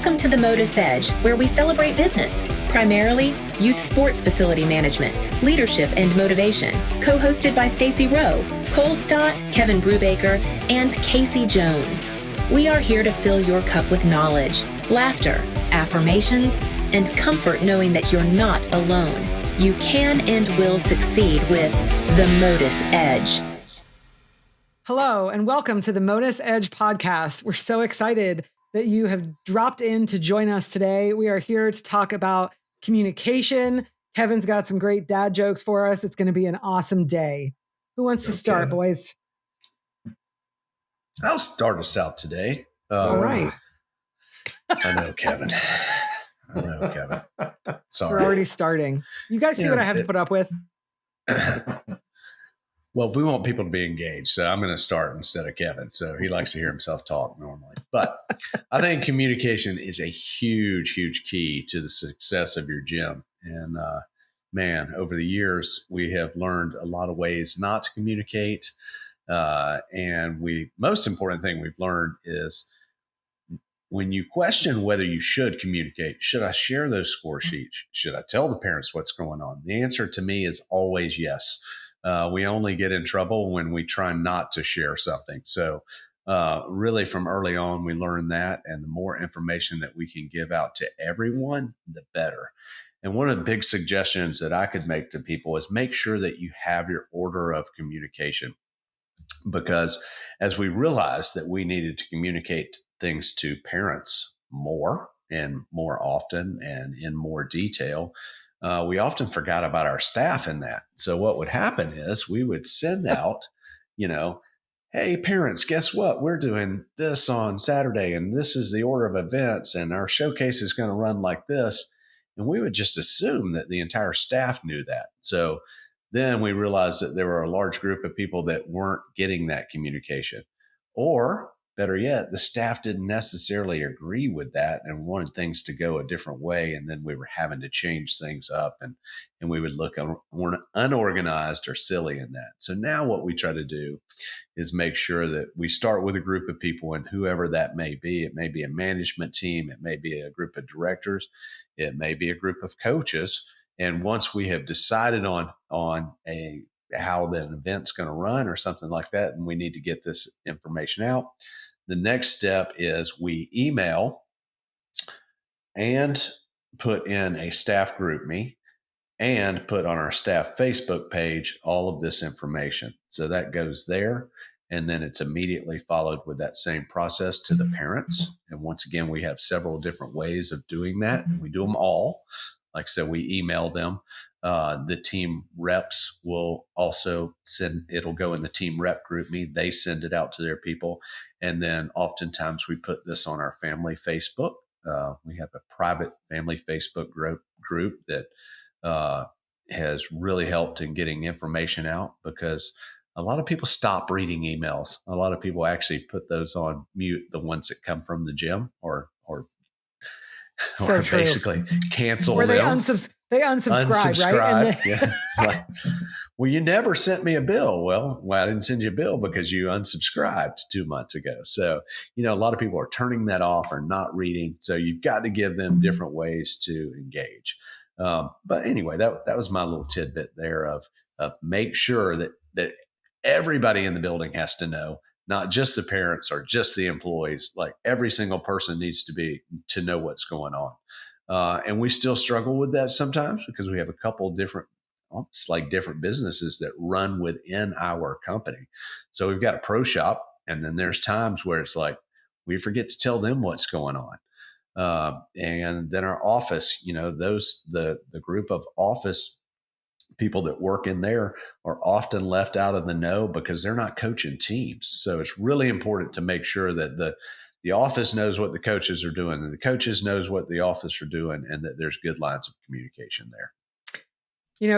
Welcome to the MotUS Edge, where we celebrate business, primarily youth sports facility management, leadership, and motivation. Co-hosted by Stacy Rowe, Cole Stott, Kevin Brubaker, and Casey Jones. We are here to fill your cup with knowledge, laughter, affirmations, and comfort knowing that you're not alone. You can and will succeed with the MotUS Edge. Hello, and welcome to the MotUS Edge podcast. We're so excited that you have dropped in to join us today. We are here to talk about communication. Kevin's got some great dad jokes for us. It's going to be an awesome day. Who wants to start, boys? I'll start us out today. All right. I know, Kevin. Sorry. We're already starting. You guys see what I have to put up with? Well, we want people to be engaged, so I'm going to start instead of Kevin. So he likes to hear himself talk normally. But I think communication is a huge, huge key to the success of your gym. And man, over the years, we have learned a lot of ways not to communicate. And most important thing we've learned is when you question whether you should communicate, should I share those score sheets? Should I tell the parents what's going on? The answer to me is always yes. We only get in trouble when we try not to share something. So really from early on, we learned that. And the more information that we can give out to everyone, the better. And one of the big suggestions that I could make to people is make sure that you have your order of communication. Because as we realized that we needed to communicate things to parents more and more often and in more detail, we often forgot about our staff in that. So what would happen is we would send out, hey, parents, guess what? We're doing this on Saturday, and this is the order of events, and our showcase is going to run like this. And we would just assume that the entire staff knew that. So then we realized that there were a large group of people that weren't getting that communication. Or better yet, the staff didn't necessarily agree with that and wanted things to go a different way. And then we were having to change things up and we would look unorganized or silly in that. So now what we try to do is make sure that we start with a group of people, and whoever that may be, it may be a management team, it may be a group of directors, it may be a group of coaches. And once we have decided on how the event's going to run or something like that, and we need to get this information out, the next step is we email and put in a staff group me and put on our staff Facebook page all of this information. So that goes there. And then it's immediately followed with that same process to the parents. And once again, we have several different ways of doing that. We do them all. Like I said, we email them. The team reps will also it'll go in the team rep group me. They send it out to their people. And then oftentimes we put this on our family Facebook. We have a private family Facebook group that has really helped in getting information out, because a lot of people stop reading emails. A lot of people actually put those on mute, the ones that come from the gym or basically cancel where them. They unsubscribe, right? Yeah. Well, you never sent me a bill. Well, I didn't send you a bill because you unsubscribed 2 months ago. So, a lot of people are turning that off or not reading. So you've got to give them different ways to engage. But anyway, that was my little tidbit there of make sure that everybody in the building has to know, not just the parents or just the employees. Like every single person needs to know what's going on. And we still struggle with that sometimes because we have a couple different businesses that run within our company. So we've got a pro shop, and then there's times where it's like we forget to tell them what's going on. And then our office, the group of office people that work in there are often left out of the know because they're not coaching teams. So it's really important to make sure that the office knows what the coaches are doing, and the coaches knows what the office are doing, and that there's good lines of communication there.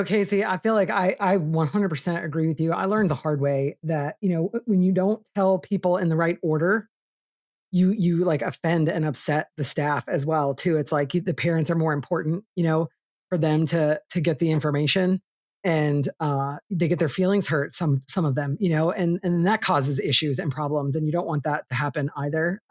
Casey, I feel like I 100% agree with you. I learned the hard way that, when you don't tell people in the right order, you like offend and upset the staff as well too. It's like the parents are more important, for them to get the information, and they get their feelings hurt. Some of them, and that causes issues and problems, and you don't want that to happen either.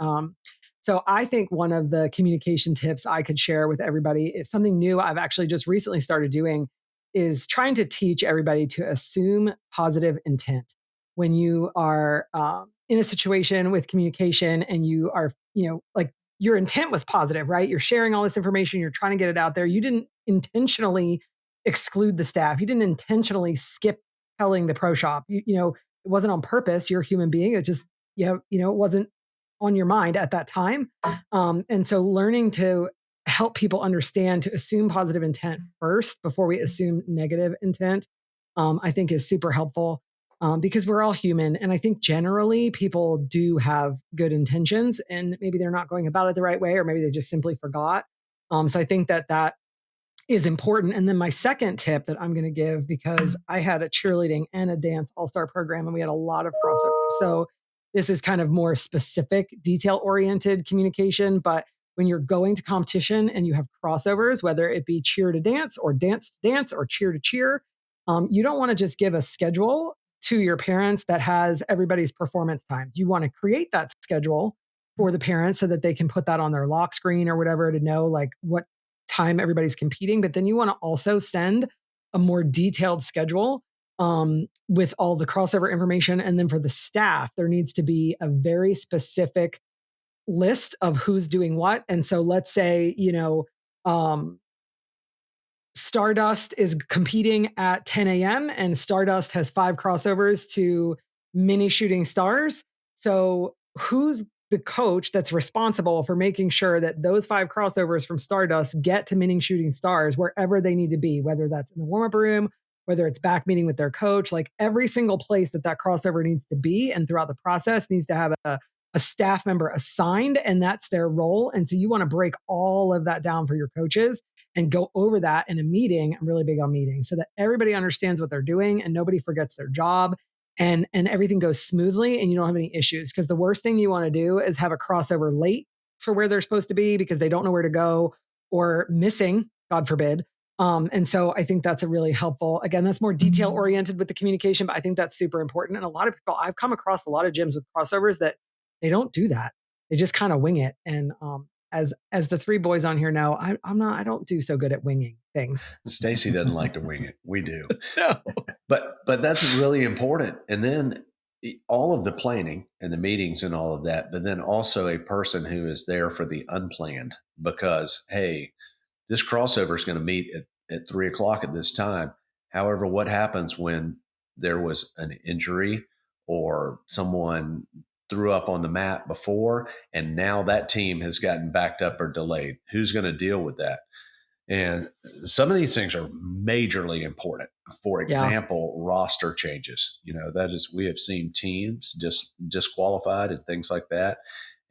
So I think one of the communication tips I could share with everybody is something new I've actually just recently started doing is trying to teach everybody to assume positive intent. When you are in a situation with communication and you are, like your intent was positive, right? You're sharing all this information, you're trying to get it out there. You didn't intentionally exclude the staff. You didn't intentionally skip telling the pro shop. It wasn't on purpose. You're a human being. It just, it wasn't on your mind at that time. And so learning to help people understand to assume positive intent first before we assume negative intent, I think is super helpful because we're all human. And I think generally people do have good intentions and maybe they're not going about it the right way, or maybe they just simply forgot. So I think that is important. And then my second tip that I'm going to give, because I had a cheerleading and a dance all-star program and we had a lot of crossover. So this is kind of more specific, detail-oriented communication. But when you're going to competition and you have crossovers, whether it be cheer to dance or dance to dance or cheer to cheer, you don't want to just give a schedule to your parents that has everybody's performance times. You want to create that schedule for the parents so that they can put that on their lock screen or whatever to know like what time everybody's competing. But then you want to also send a more detailed schedule with all the crossover information. And then for the staff, there needs to be a very specific list of who's doing what. And so let's say, Stardust is competing at 10 a.m. and Stardust has 5 crossovers to mini shooting stars. So who's the coach that's responsible for making sure that those 5 crossovers from Stardust get to mini shooting stars wherever they need to be, whether that's in the warm-up room, whether it's back meeting with their coach, like every single place that crossover needs to be. And throughout the process needs to have a staff member assigned, and that's their role. And so you want to break all of that down for your coaches and go over that in a meeting. I'm really big on meetings so that everybody understands what they're doing and nobody forgets their job and everything goes smoothly and you don't have any issues. Because the worst thing you want to do is have a crossover late for where they're supposed to be because they don't know where to go or missing, God forbid. And so I think that's a really helpful, again, that's more detail oriented with the communication, but I think that's super important. And a lot of people, I've come across a lot of gyms with crossovers that they don't do that. They just kind of wing it. And as the 3 boys on here know, I don't do so good at winging things. Stacy doesn't like to wing it. We do. No. But that's really important. And then all of the planning and the meetings and all of that, but then also a person who is there for the unplanned because, hey, this crossover is going to meet at 3 o'clock at this time. However, what happens when there was an injury or someone threw up on the mat before, and now that team has gotten backed up or delayed? Who's going to deal with that? And some of these things are majorly important. For example, roster changes. That is, we have seen teams disqualified and things like that.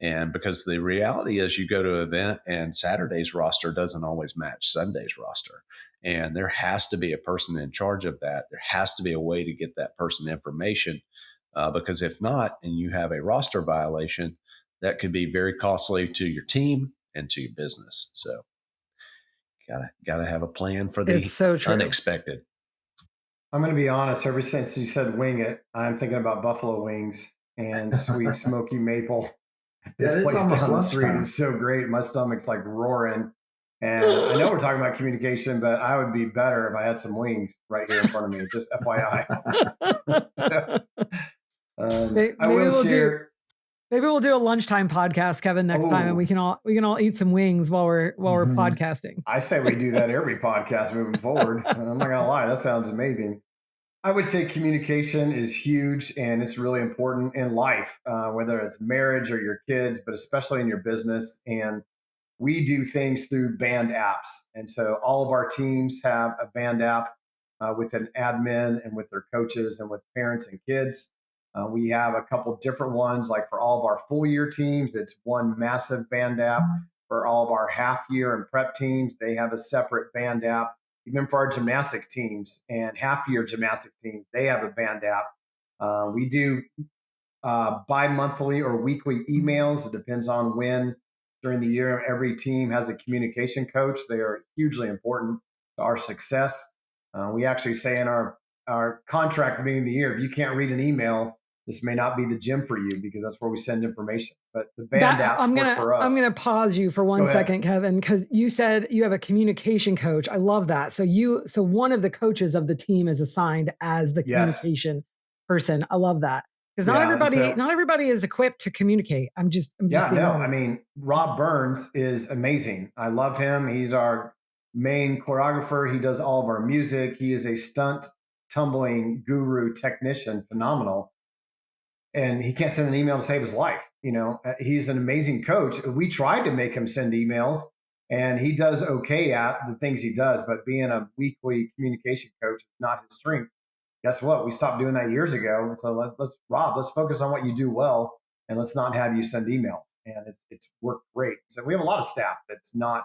And because the reality is you go to an event and Saturday's roster doesn't always match Sunday's roster. And there has to be a person in charge of that. There has to be a way to get that person information. Because if not, and you have a roster violation, that could be very costly to your team and to your business. So gotta have a plan for the unexpected. I'm going to be honest. Ever since you said wing it, I'm thinking about buffalo wings and sweet smoky maple. This place down the street is so great. My stomach's like roaring. And I know we're talking about communication, but I would be better if I had some wings right here in front of me. Just FYI. Maybe we'll do a lunchtime podcast, Kevin, next time, and we can all eat some wings while we're podcasting. I say we do that every podcast moving forward. I'm not gonna lie, that sounds amazing. I would say communication is huge and it's really important in life, whether it's marriage or your kids, but especially in your business. And we do things through band apps. And so all of our teams have a band app with an admin and with their coaches and with parents and kids. We have a couple different ones, like for all of our full year teams, it's one massive band app. For all of our half year and prep teams, they have a separate band app. Even for our gymnastics teams and half year gymnastics teams, they have a band app. We do bi-monthly or weekly emails. It depends on when during the year. Every team has a communication coach. They are hugely important to our success. We actually say in our contract at the beginning of the year, if you can't read an email, this may not be the gym for you because that's where we send information. But the band apps work for us. I'm going to pause you for one second, Kevin, because you said you have a communication coach. I love that. So one of the coaches of the team is assigned as the communication person. I love that. Because not everybody is equipped to communicate. I'm just being honest. I mean, Rob Burns is amazing. I love him. He's our main choreographer. He does all of our music. He is a stunt tumbling guru technician, phenomenal. And he can't send an email to save his life. He's an amazing coach. We tried to make him send emails, and he does okay at the things he does. But being a weekly communication coach is not his strength. Guess what? We stopped doing that years ago. And so let's focus on what you do well, and let's not have you send emails. And it's worked great. So we have a lot of staff that's not,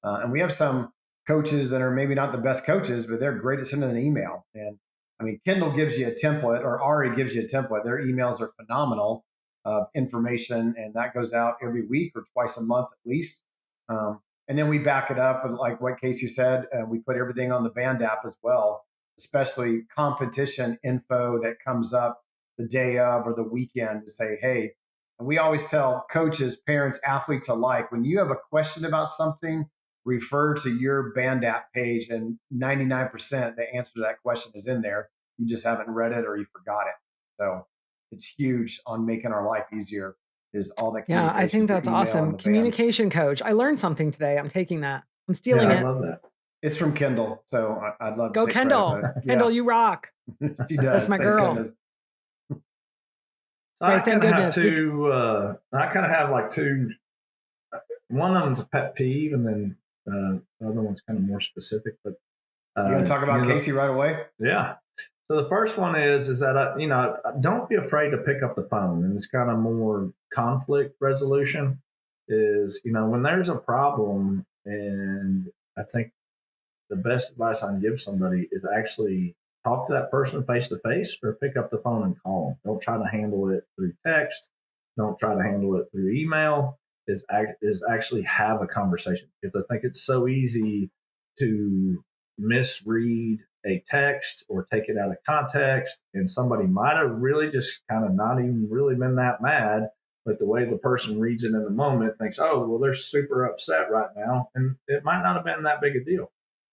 and we have some coaches that are maybe not the best coaches, but they're great at sending an email. And I mean, Kendall gives you a template, or Ari gives you a template. Their emails are phenomenal of information, and that goes out every week or twice a month at least. And then we back it up with, like what Casey said, we put everything on the band app as well, especially competition info that comes up the day of or the weekend to say, hey, and we always tell coaches, parents, athletes alike, when you have a question about something, refer to your band app page, and 99% the answer to that question is in there. You just haven't read it or you forgot it. So it's huge on making our life easier is all that. Yeah, I think that's awesome. Communication coach. I learned something today. I'm taking that. I'm stealing it. I love that. It's from Kendall. So I'd love to go Kendall. Kendall, you rock. She does. That's my girl. So I kind of have like two. One of them's a pet peeve, and then the other one's kind of more specific. But you want to talk about Casey right away? Yeah. So the first one is that don't be afraid to pick up the phone, and it's kind of more conflict resolution. Is when there's a problem, and I think the best advice I can give somebody is actually talk to that person face to face, or pick up the phone and call them. Don't try to handle it through text. Don't try to handle it through email. Is actually have a conversation, because I think it's so easy to misread a text or take it out of context, and somebody might have really just kind of not even really been that mad, but the way the person reads it in the moment thinks, oh, well, they're super upset right now, and it might not have been that big a deal.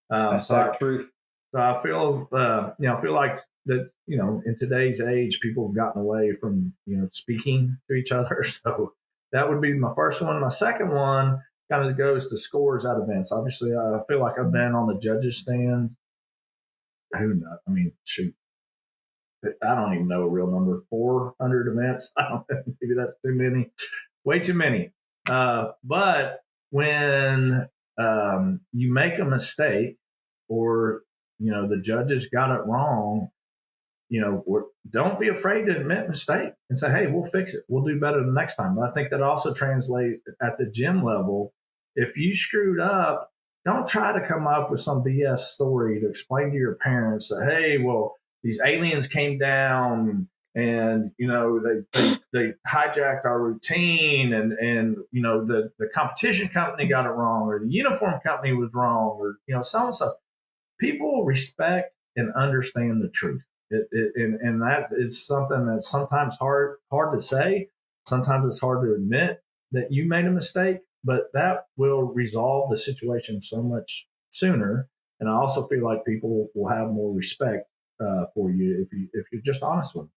That's the truth. So I feel like that, in today's age, people have gotten away from, speaking to each other. So that would be my first one. My second one kind of goes to scores at events. Obviously, I feel like I've been on the judges' stand. Who knows? I mean, shoot, I don't even know a real number. 400 events. I don't know. Maybe that's too many. Way too many. But when you make a mistake, or the judges got it wrong, don't be afraid to admit mistake and say, hey, we'll fix it. We'll do better the next time. But I think that also translates at the gym level. If you screwed up, don't try to come up with some BS story to explain to your parents that, hey, well, these aliens came down and, they hijacked our routine, and the competition company got it wrong, or the uniform company was wrong, or, so and so. People respect and understand the truth. And that is something that's sometimes hard to say. Sometimes it's hard to admit that you made a mistake, but that will resolve the situation so much sooner. And I also feel like people will have more respect for you if you're just honest with them.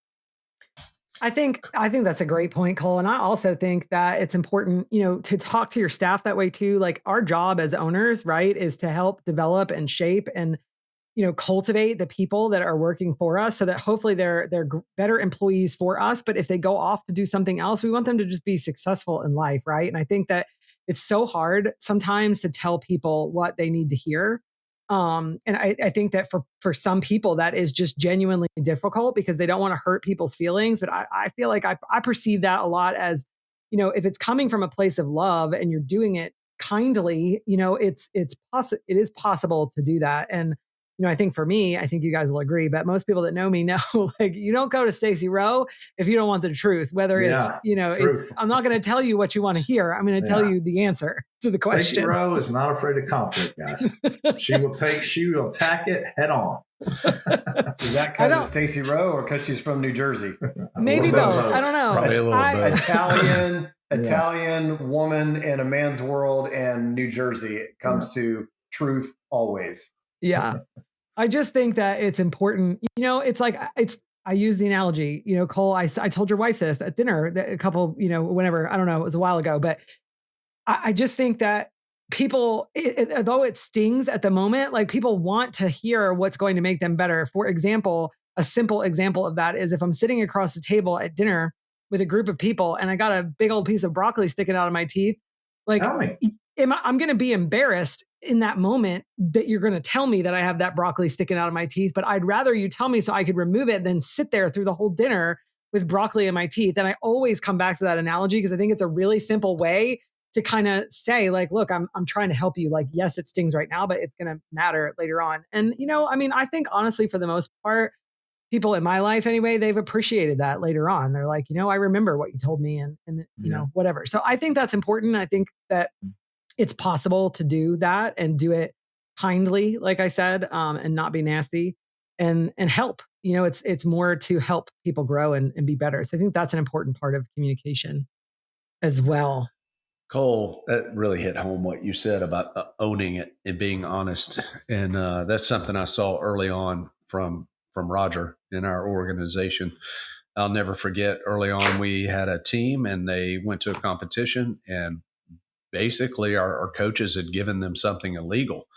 I think that's a great point, Cole. And I also think that it's important, to talk to your staff that way too. Like, our job as owners, right, is to help develop and shape and, cultivate the people that are working for us, so that hopefully they're better employees for us. But if they go off to do something else, we want them to just be successful in life, right? And I think that it's so hard sometimes to tell people what they need to hear. And I think that for some people that is just genuinely difficult, because they don't want to hurt people's feelings. But I feel like I perceive that a lot as, if it's coming from a place of love and you're doing it kindly, it is possible to do that. And, I think for me, I think you guys will agree, but most people that know me know, like, you don't go to Stacy Rowe if you don't want the truth, whether it's, I'm not going to tell you what you want to hear. I'm going to tell you the answer to the question. Stacy Rowe is not afraid of conflict, guys. She will attack it head on. Is that because of Stacy Rowe or because she's from New Jersey? Maybe both. I don't know. Probably a little both. Italian woman in a man's world, and New Jersey. It comes to truth always. Yeah. I just think that it's important. It's like, I use the analogy, Cole, I told your wife this at dinner a couple, whenever, I don't know, it was a while ago, but I just think that people, although it stings at the moment, like people want to hear what's going to make them better. For example, a simple example of that is if I'm sitting across the table at dinner with a group of people and I got a big old piece of broccoli sticking out of my teeth, like I'm going to be embarrassed in that moment that you're going to tell me that I have that broccoli sticking out of my teeth, but I'd rather you tell me so I could remove it than sit there through the whole dinner with broccoli in my teeth. And I always come back to that analogy because I think it's a really simple way to kind of say, like, look, I'm trying to help you. Like, yes, it stings right now, but it's going to matter later on. And, I think honestly, for the most part, people in my life anyway, they've appreciated that later on. They're like, I remember what you told me and whatever. So I think that's important. I think that it's possible to do that and do it kindly, like I said, and not be nasty and help. It's more to help people grow and be better. So I think that's an important part of communication as well. Cole, that really hit home what you said about owning it and being honest. And that's something I saw early on from Roger in our organization. I'll never forget early on, we had a team and they went to a competition and basically our coaches had given them something illegal.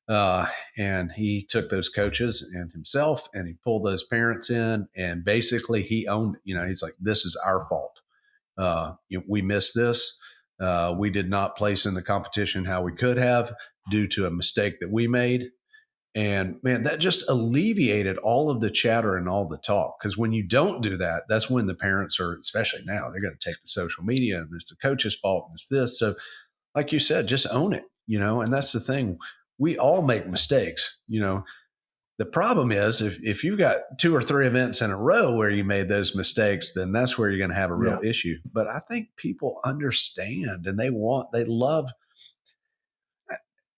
And he took those coaches and himself and he pulled those parents in and basically he owned it. He's like, this is our fault. We missed this. We did not place in the competition how we could have due to a mistake that we made. And man, that just alleviated all of the chatter and all the talk. Because when you don't do that, that's when the parents are, especially now, they're going to take to social media and it's the coach's fault and it's this. So like you said, just own it, and that's the thing. We all make mistakes, The problem is if you've got 2 or 3 events in a row where you made those mistakes, then that's where you're going to have a real issue. But I think people understand and they love,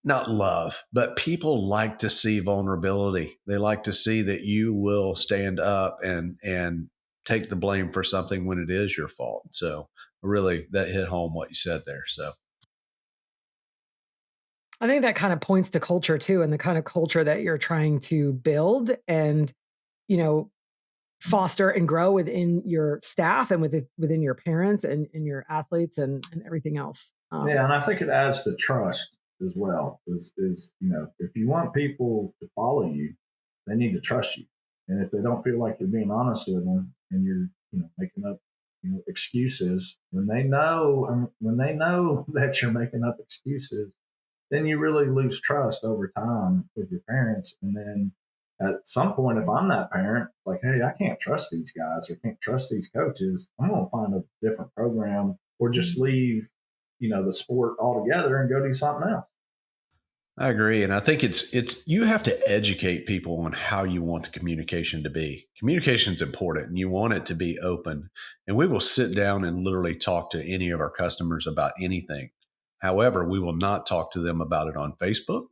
not love, but people like to see vulnerability. They like to see that you will stand up and take the blame for something when it is your fault. So really that hit home what you said there. So I think that kind of points to culture too, and the kind of culture that you're trying to build and, foster and grow within your staff and within your parents and your athletes and everything else. And I think it adds to trust as well. Is if you want people to follow you, they need to trust you. And if they don't feel like you're being honest with them and you're making up excuses, when they know that you're making up excuses, then you really lose trust over time with your parents. And then at some point, if I'm that parent, like, hey, I can't trust these guys or can't trust these coaches, I'm going to find a different program or just leave, the sport altogether and go do something else. I agree. And I think it's you have to educate people on how you want the communication to be. Communication is important and you want it to be open. And we will sit down and literally talk to any of our customers about anything. However, we will not talk to them about it on Facebook.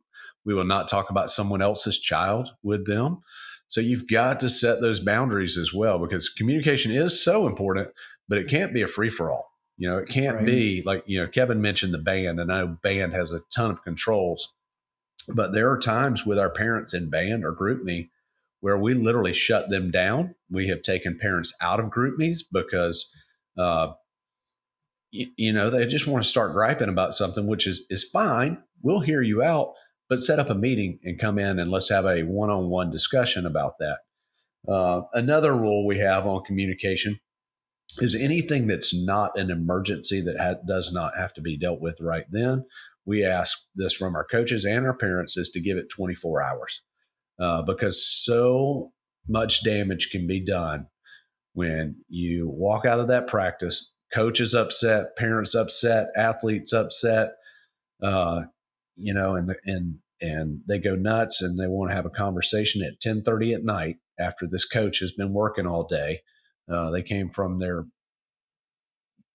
We will not talk about someone else's child with them. So you've got to set those boundaries as well, because communication is so important, but it can't be a free-for-all. It can't be like, Kevin mentioned the band, and I know band has a ton of controls, but there are times with our parents in band or group me where we literally shut them down. We have taken parents out of group me's because, they just want to start griping about something, which is fine. We'll hear you out, but set up a meeting and come in and let's have a one-on-one discussion about that. Another rule we have on communication is anything that's not an emergency that does not have to be dealt with right then. We ask this from our coaches and our parents is to give it 24 hours because so much damage can be done when you walk out of that practice. Coaches upset, parents upset, athletes upset, and they go nuts and they want to have a conversation at 10:30 at night after this coach has been working all day. They came from their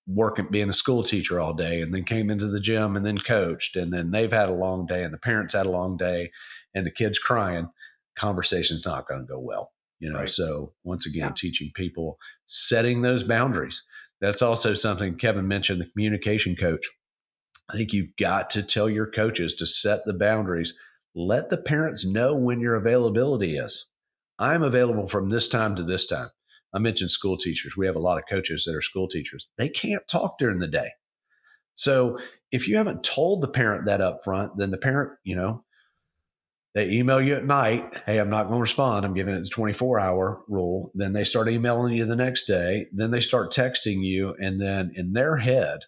work at being a school teacher all day and then came into the gym and then coached, and then they've had a long day and the parents had a long day and the kids crying. conversation's not going to go well. Right. So once again, teaching people, setting those boundaries. That's also something Kevin mentioned, the communication coach. I think you've got to tell your coaches to set the boundaries. Let the parents know when your availability is. I'm available from this time to this time. I mentioned school teachers. We have a lot of coaches that are school teachers. They can't talk during the day. So if you haven't told the parent that up front, then the parent, they email you at night. Hey, I'm not going to respond. I'm giving it the 24-hour rule. Then they start emailing you the next day. Then they start texting you. And then in their head,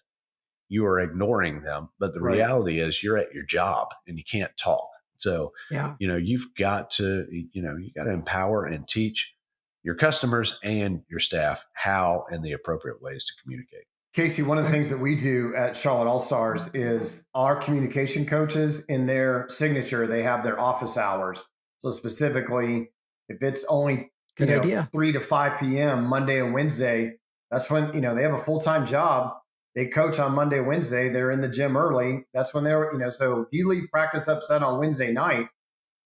you are ignoring them. But the reality is you're at your job and you can't talk. So, you've got to, you got to empower and teach your customers and your staff how and the appropriate ways to communicate. Casey, one of the things that we do at Charlotte All-Stars is our communication coaches, in their signature, they have their office hours. So specifically, if it's only 3 to 5 p.m. Monday and Wednesday, that's when, they have a full-time job. They coach on Monday, Wednesday. They're in the gym early. That's when they're, so if you leave practice upset on Wednesday night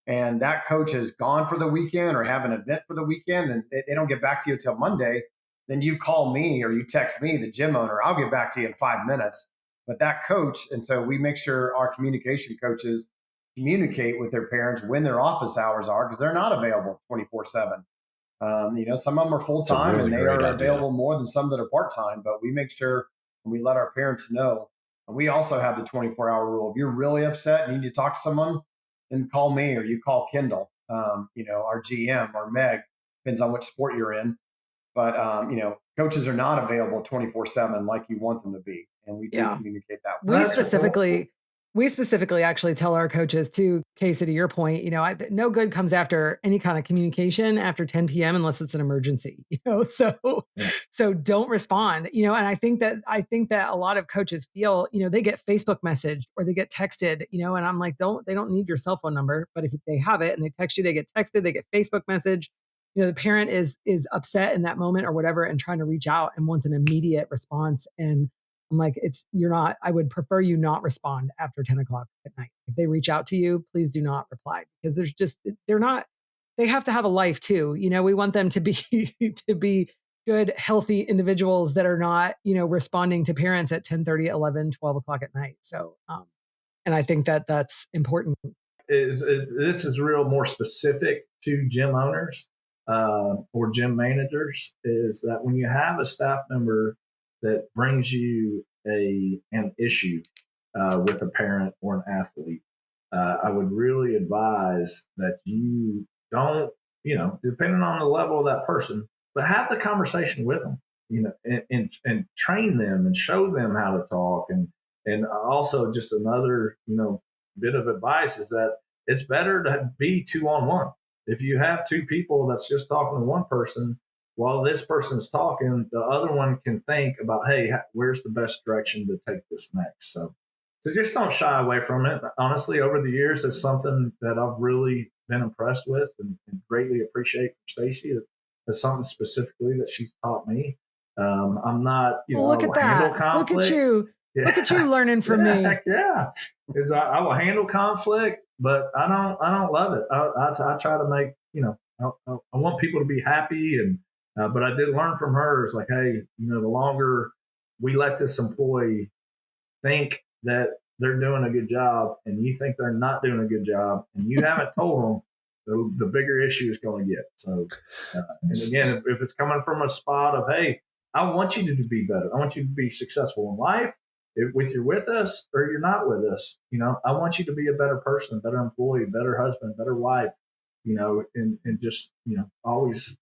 and that coach is gone for the weekend or have an event for the weekend and they don't get back to you until Monday, then you call me or you text me, the gym owner, I'll get back to you in 5 minutes. But that coach, and so we make sure our communication coaches communicate with their parents when their office hours are, because they're not available 24/7. Some of them are full-time and they are available more than some that are part-time, but we make sure and we let our parents know. And we also have the 24-hour rule. If you're really upset and you need to talk to someone, then call me or you call Kendall, our GM or Meg, depends on which sport you're in. But, coaches are not available 24/7 like you want them to be. And we do communicate that. We specifically actually tell our coaches too, Casey, to your point, no good comes after any kind of communication after 10 p.m. unless it's an emergency, so don't respond, and I think that a lot of coaches feel, they get Facebook messaged or they get texted, and I'm like, they don't need your cell phone number, but if they have it and they text you, they get texted, they get Facebook message, the parent is upset in that moment or whatever and trying to reach out and wants an immediate response. And I'm like, I would prefer you not respond after 10 o'clock at night. If they reach out to you, please do not reply, because they have to have a life too. We want them to be, to be good, healthy individuals that are not, responding to parents at 10:30, 11, 12 o'clock at night. So, and I think that that's important. This is real more specific to gym owners or gym managers, is that when you have a staff member that brings you an issue with a parent or an athlete, I would really advise that you don't, depending on the level of that person, but have the conversation with them, and train them and show them how to talk. And also just another, bit of advice is that it's better to be 2-on-1. If you have two people that's just talking to one person, while this person's talking, the other one can think about, hey, where's the best direction to take this next? So just don't shy away from it. Honestly, over the years, it's something that I've really been impressed with and greatly appreciate from Stacy. That's something specifically that she's taught me. I'm not, look at that. Conflict. Look at you. Yeah. Look at you learning from me. Yeah, because I will handle conflict, but I don't love it. I try to make, I want people to be happy, and but I did learn from her. It's like, hey, the longer we let this employee think that they're doing a good job, and you think they're not doing a good job, and you haven't told them, the bigger issue is going to get. So, and again, if it's coming from a spot of, hey, I want you to be better. I want you to be successful in life. If you're with us or you're not with us, I want you to be a better person, better employee, better husband, better wife, and just, always,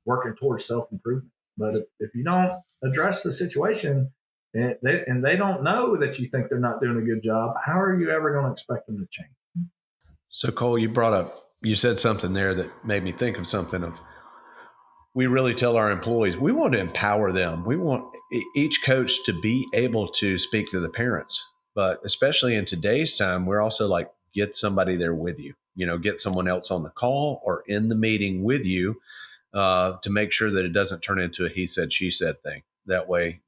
working towards self-improvement. But if you don't address the situation and they don't know that you think they're not doing a good job, how are you ever going to expect them to change? So Cole, you said something there that made me think of something of, we really tell our employees, we want to empower them. We want each coach to be able to speak to the parents, but especially in today's time, we're also like, get somebody there with you, get someone else on the call or in the meeting with you to make sure that it doesn't turn into a he said, she said thing. That way,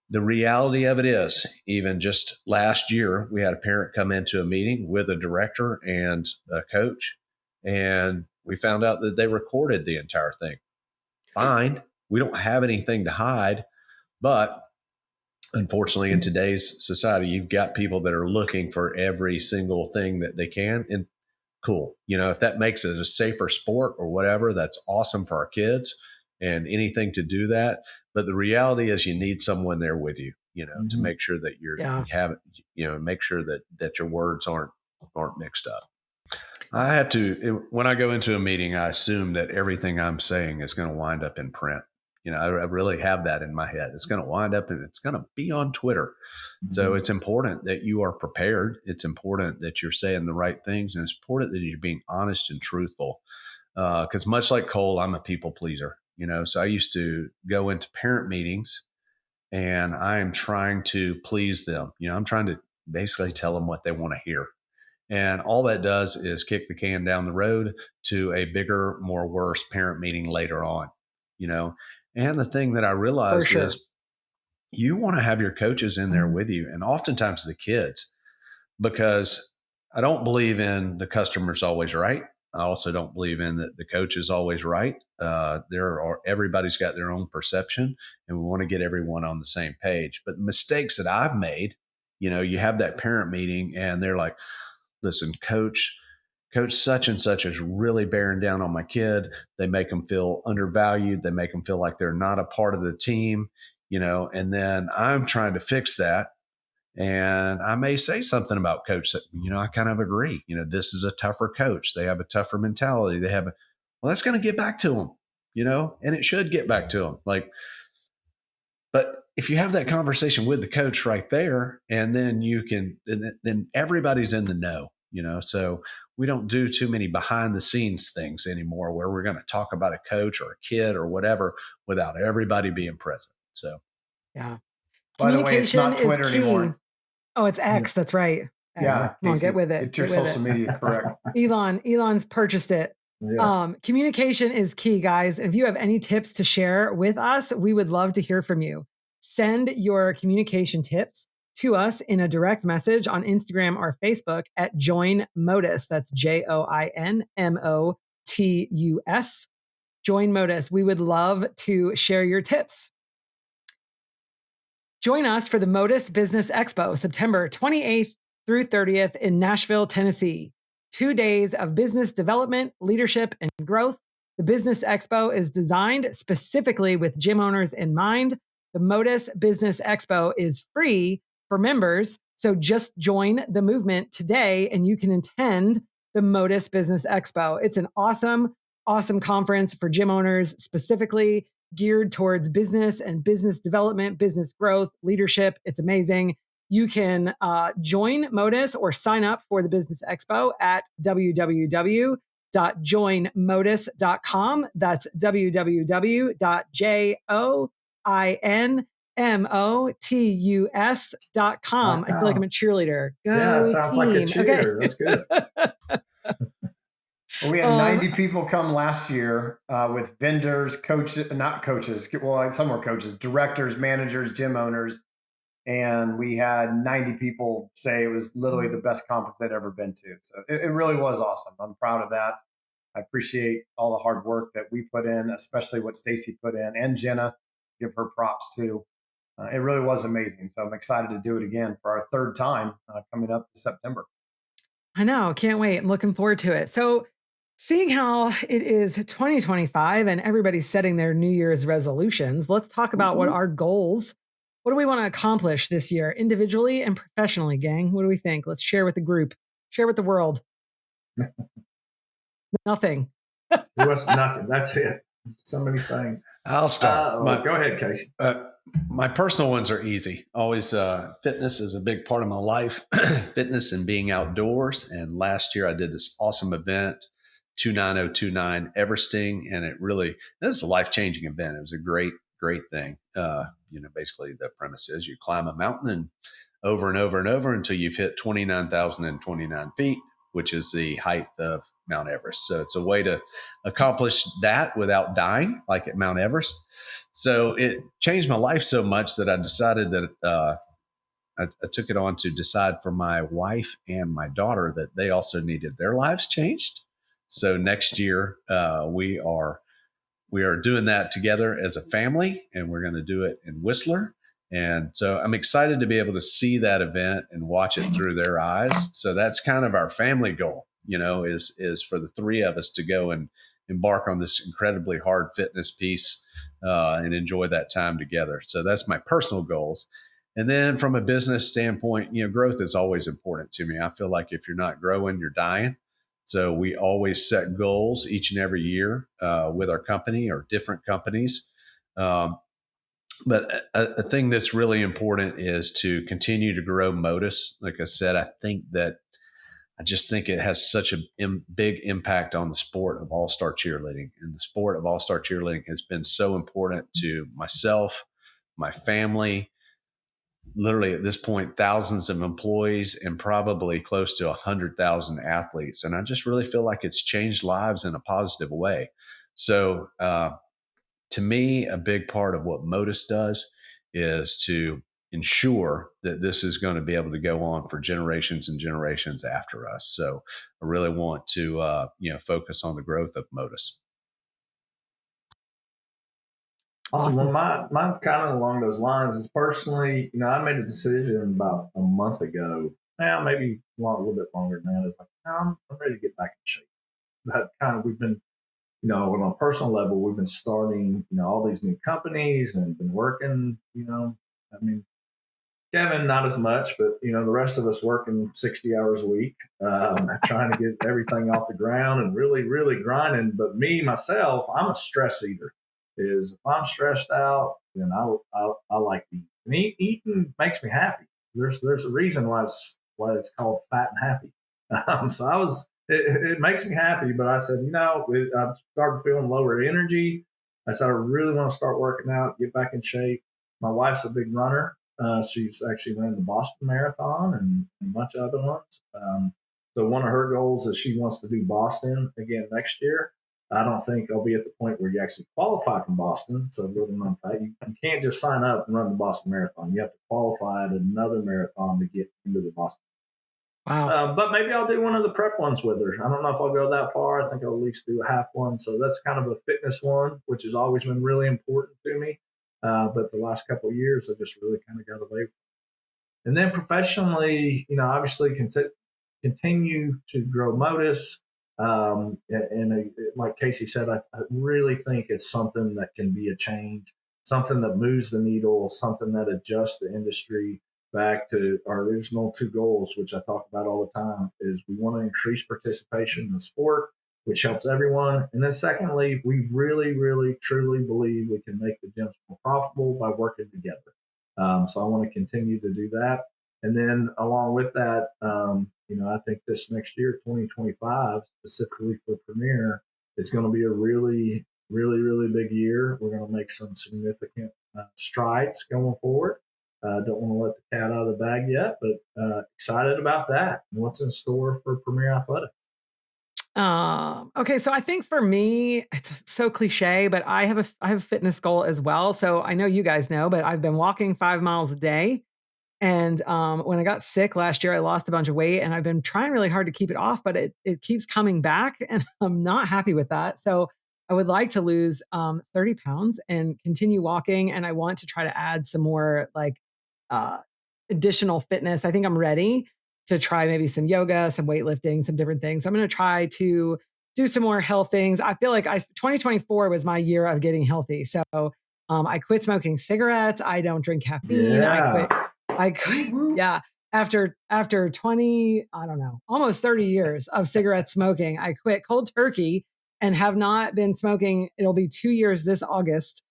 the reality of it is, even just last year, we had a parent come into a meeting with a director and a coach, and we found out that they recorded the entire thing. Fine. We don't have anything to hide, but unfortunately, in today's society, you've got people that are looking for every single thing that they can. And cool. If that makes it a safer sport or whatever, that's awesome for our kids and anything to do that. But the reality is you need someone there with you, to make sure that you have, make sure that your words aren't mixed up. I have to, when I go into a meeting, I assume that everything I'm saying is going to wind up in print. I really have that in my head. It's going to wind up and it's going to be on Twitter. So it's important that you are prepared. It's important that you're saying the right things, and it's important that you're being honest and truthful. Because much like Cole, I'm a people pleaser. So I used to go into parent meetings, and I am trying to please them. I'm trying to basically tell them what they want to hear. And all that does is kick the can down the road to a bigger, more worse parent meeting later on. And the thing that I realized is you want to have your coaches in there with you, and oftentimes the kids, because I don't believe in the customer's always right. I also don't believe in that the coach is always right. Everybody's got their own perception, and we want to get everyone on the same page. But the mistakes that I've made, you have that parent meeting and they're like, listen, coach such and such is really bearing down on my kid. They make them feel undervalued. They make them feel like they're not a part of the team, and then I'm trying to fix that. And I may say something about coach that, I kind of agree. This is a tougher coach. They have a tougher mentality. Well, that's going to get back to them, and it should get back to them. But if you have that conversation with the coach right there, and then then everybody's in the know, so we don't do too many behind the scenes things anymore where we're going to talk about a coach or a kid or whatever without everybody being present. So, yeah. By the way, it's not Twitter anymore. Oh, it's X. That's right. Yeah. Come on, get with it. Get your social media correct. Elon's purchased it. Yeah. Communication is key, guys. If you have any tips to share with us, we would love to hear from you. Send your communication tips to us in a direct message on Instagram or Facebook at Join MotUS. That's JoinMotus. Join MotUS. We would love to share your tips. Join us for the MotUS Business Expo, September 28th through 30th in Nashville, Tennessee. 2 days of business development, leadership, and growth. The Business Expo is designed specifically with gym owners in mind. The MotUS Business Expo is free for members, so just join the movement today and you can attend the MotUS Business Expo. It's an awesome conference for gym owners, specifically geared towards business and business development, business growth, leadership. It's amazing. You can join MotUS or sign up for the Business Expo at www.joinmotus.com. That's www.joinmotus.com. I feel like I'm a cheerleader. Go yeah, it sounds team. like a cheer. Okay. That's good. Well, we had 90 people come last year with vendors, coaches, not coaches. Well, some were coaches, directors, managers, gym owners. And we had 90 people say it was literally the best conference they'd ever been to. So it really was awesome. I'm proud of that. I appreciate all the hard work that we put in, especially what Stacy put in, and Jenna, give her props too. It really was amazing. So I'm excited to do it again for our third time coming up in September. I know. Can't wait. I'm looking forward to it. So seeing how it is 2025 and everybody's setting their New Year's resolutions, let's talk about what our goals. What do we want to accomplish this year, individually and professionally, gang? What do we think? Let's share with the group, share with the world. Nothing. It was nothing. That's it. So many things. I'll start. Go ahead, Casey. My personal ones are easy. Always fitness is a big part of my life, fitness and being outdoors. And last year I did this awesome event, 29029 Everesting, and this is a life-changing event. It was a great thing. Basically the premise is you climb a mountain and over and over and over until you've hit 29,029 feet. which is the height of Mount Everest. So it's a way to accomplish that without dying, like at Mount Everest. So it changed my life so much that I decided that I took it on to decide for my wife and my daughter that they also needed their lives changed. So next year we are doing that together as a family, and we're going to do it in Whistler. And so I'm excited to be able to see that event and watch it through their eyes. So that's kind of our family goal, is for the three of us to go and embark on this incredibly hard fitness piece and enjoy that time together. So that's my personal goals. And then from a business standpoint, growth is always important to me. I feel like if you're not growing, you're dying. So we always set goals each and every year with our company or different companies. But a thing that's really important is to continue to grow MotUS. Like I said, I just think it has such a big impact on the sport of all-star cheerleading. And the sport of all-star cheerleading has been so important to myself, my family, literally at this point, thousands of employees and probably close to 100,000 athletes. And I just really feel like it's changed lives in a positive way. So to me, a big part of what MotUS does is to ensure that this is going to be able to go on for generations and generations after us. So I really want to, focus on the growth of MotUS. Awesome. Well, mine kind of along those lines is personally, I made a decision about a month ago. Now, maybe a little bit longer than that. It's like, I'm ready to get back in shape. We've been, on a personal level, we've been starting, all these new companies and been working, Kevin, not as much, but, the rest of us working 60 hours a week, trying to get everything off the ground and really, really grinding. But me, myself, I'm a stress eater. Is if I'm stressed out, then I like to eat. And eating makes me happy. There's a reason why it's called fat and happy. So it makes me happy. But I said, I started feeling lower energy. I said I really want to start working out, get back in shape. My wife's a big runner. She's actually ran the Boston Marathon and a bunch of other ones. So one of her goals is she wants to do Boston again next year. I don't think I'll be at the point where you actually qualify from Boston. So a little known fact, you can't just sign up and run the Boston Marathon. You have to qualify at another marathon to get into the Boston. Wow. But maybe I'll do one of the prep ones with her. I don't know if I'll go that far. I think I'll at least do a half one. So that's kind of a fitness one, which has always been really important to me. But the last couple of years, I just really kind of got away from it. And then professionally, obviously continue to grow MotUS. Like Casey said, I really think it's something that can be a change, something that moves the needle, something that adjusts the industry back to our original two goals, which I talk about all the time, is we want to increase participation in the sport, which helps everyone. And then secondly, we really, really, truly believe we can make the gyms more profitable by working together. So I want to continue to do that. And then along with that, I think this next year, 2025, specifically for Premier, is going to be a really, really, really big year. We're going to make some significant strides going forward. Don't want to let the cat out of the bag yet, but excited about that and what's in store for Premier Athletics. Okay, so I think for me, it's so cliche, but I have a fitness goal as well. So I know you guys know, but I've been walking 5 miles a day. And when I got sick last year, I lost a bunch of weight, and I've been trying really hard to keep it off, but it keeps coming back, and I'm not happy with that. So I would like to lose 30 pounds and continue walking, and I want to try to add some more additional fitness. I think I'm ready to try maybe some yoga, some weightlifting, some different things. So I'm going to try to do some more health things. I feel like 2024 was my year of getting healthy. So I quit smoking cigarettes. I don't drink caffeine. Yeah. I quit. Yeah. After 20, I don't know, almost 30 years of cigarette smoking, I quit cold turkey and have not been smoking. It'll be 2 years this August,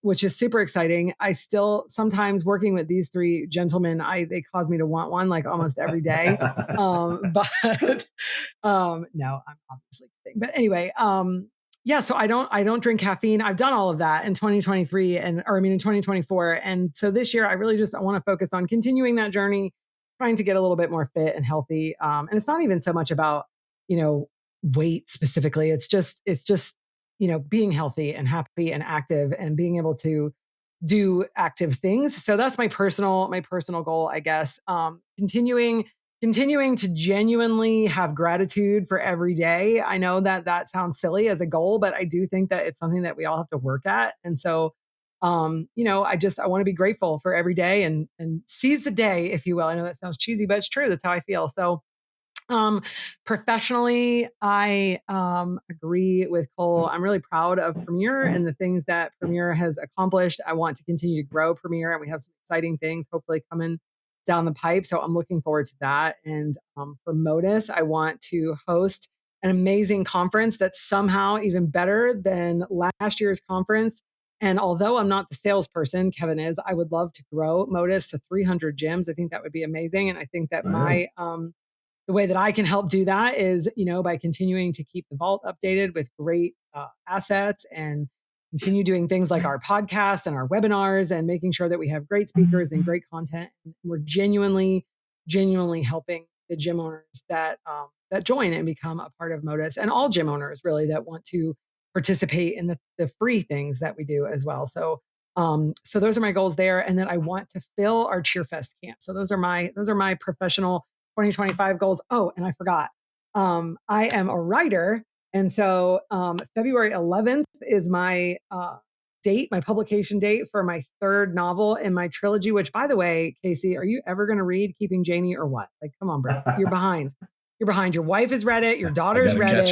which is super exciting. I still sometimes working with these three gentlemen, they cause me to want one like almost every day. But no, I'm obviously kidding. But anyway, yeah, so I don't drink caffeine. I've done all of that in 2023 in 2024. And so this year I really I want to focus on continuing that journey, trying to get a little bit more fit and healthy. And it's not even so much about, weight specifically. It's just, being healthy and happy and active and being able to do active things. So that's my personal goal, I guess. Continuing to genuinely have gratitude for every day. I know that sounds silly as a goal, but I do think that it's something that we all have to work at. And so, I want to be grateful for every day and seize the day, if you will. I know that sounds cheesy, but it's true. That's how I feel. So, professionally, I agree with Cole. I'm really proud of Premier and the things that Premier has accomplished. I want to continue to grow Premier, and we have some exciting things hopefully coming down the pipe. So I'm looking forward to that. And for MotUS, I want to host an amazing conference that's somehow even better than last year's conference. And although I'm not the salesperson, Kevin is, I would love to grow MotUS to 300 gyms. I think that would be amazing. And I think that the way that I can help do that is, by continuing to keep the vault updated with great assets and continue doing things like our podcast and our webinars and making sure that we have great speakers and great content. And we're genuinely helping the gym owners that join and become a part of MotUS, and all gym owners really that want to participate in the free things that we do as well. So those are my goals there. And then I want to fill our CheerFest camp. So those are my professional 2025 goals. Oh, and I forgot. I am a writer. And so February 11th is my my publication date for my third novel in my trilogy, which, by the way, Casey, are you ever going to read Keeping Janie or what? Like, come on, bro. You're behind. You're behind. Your wife has read it. Your daughter's read it.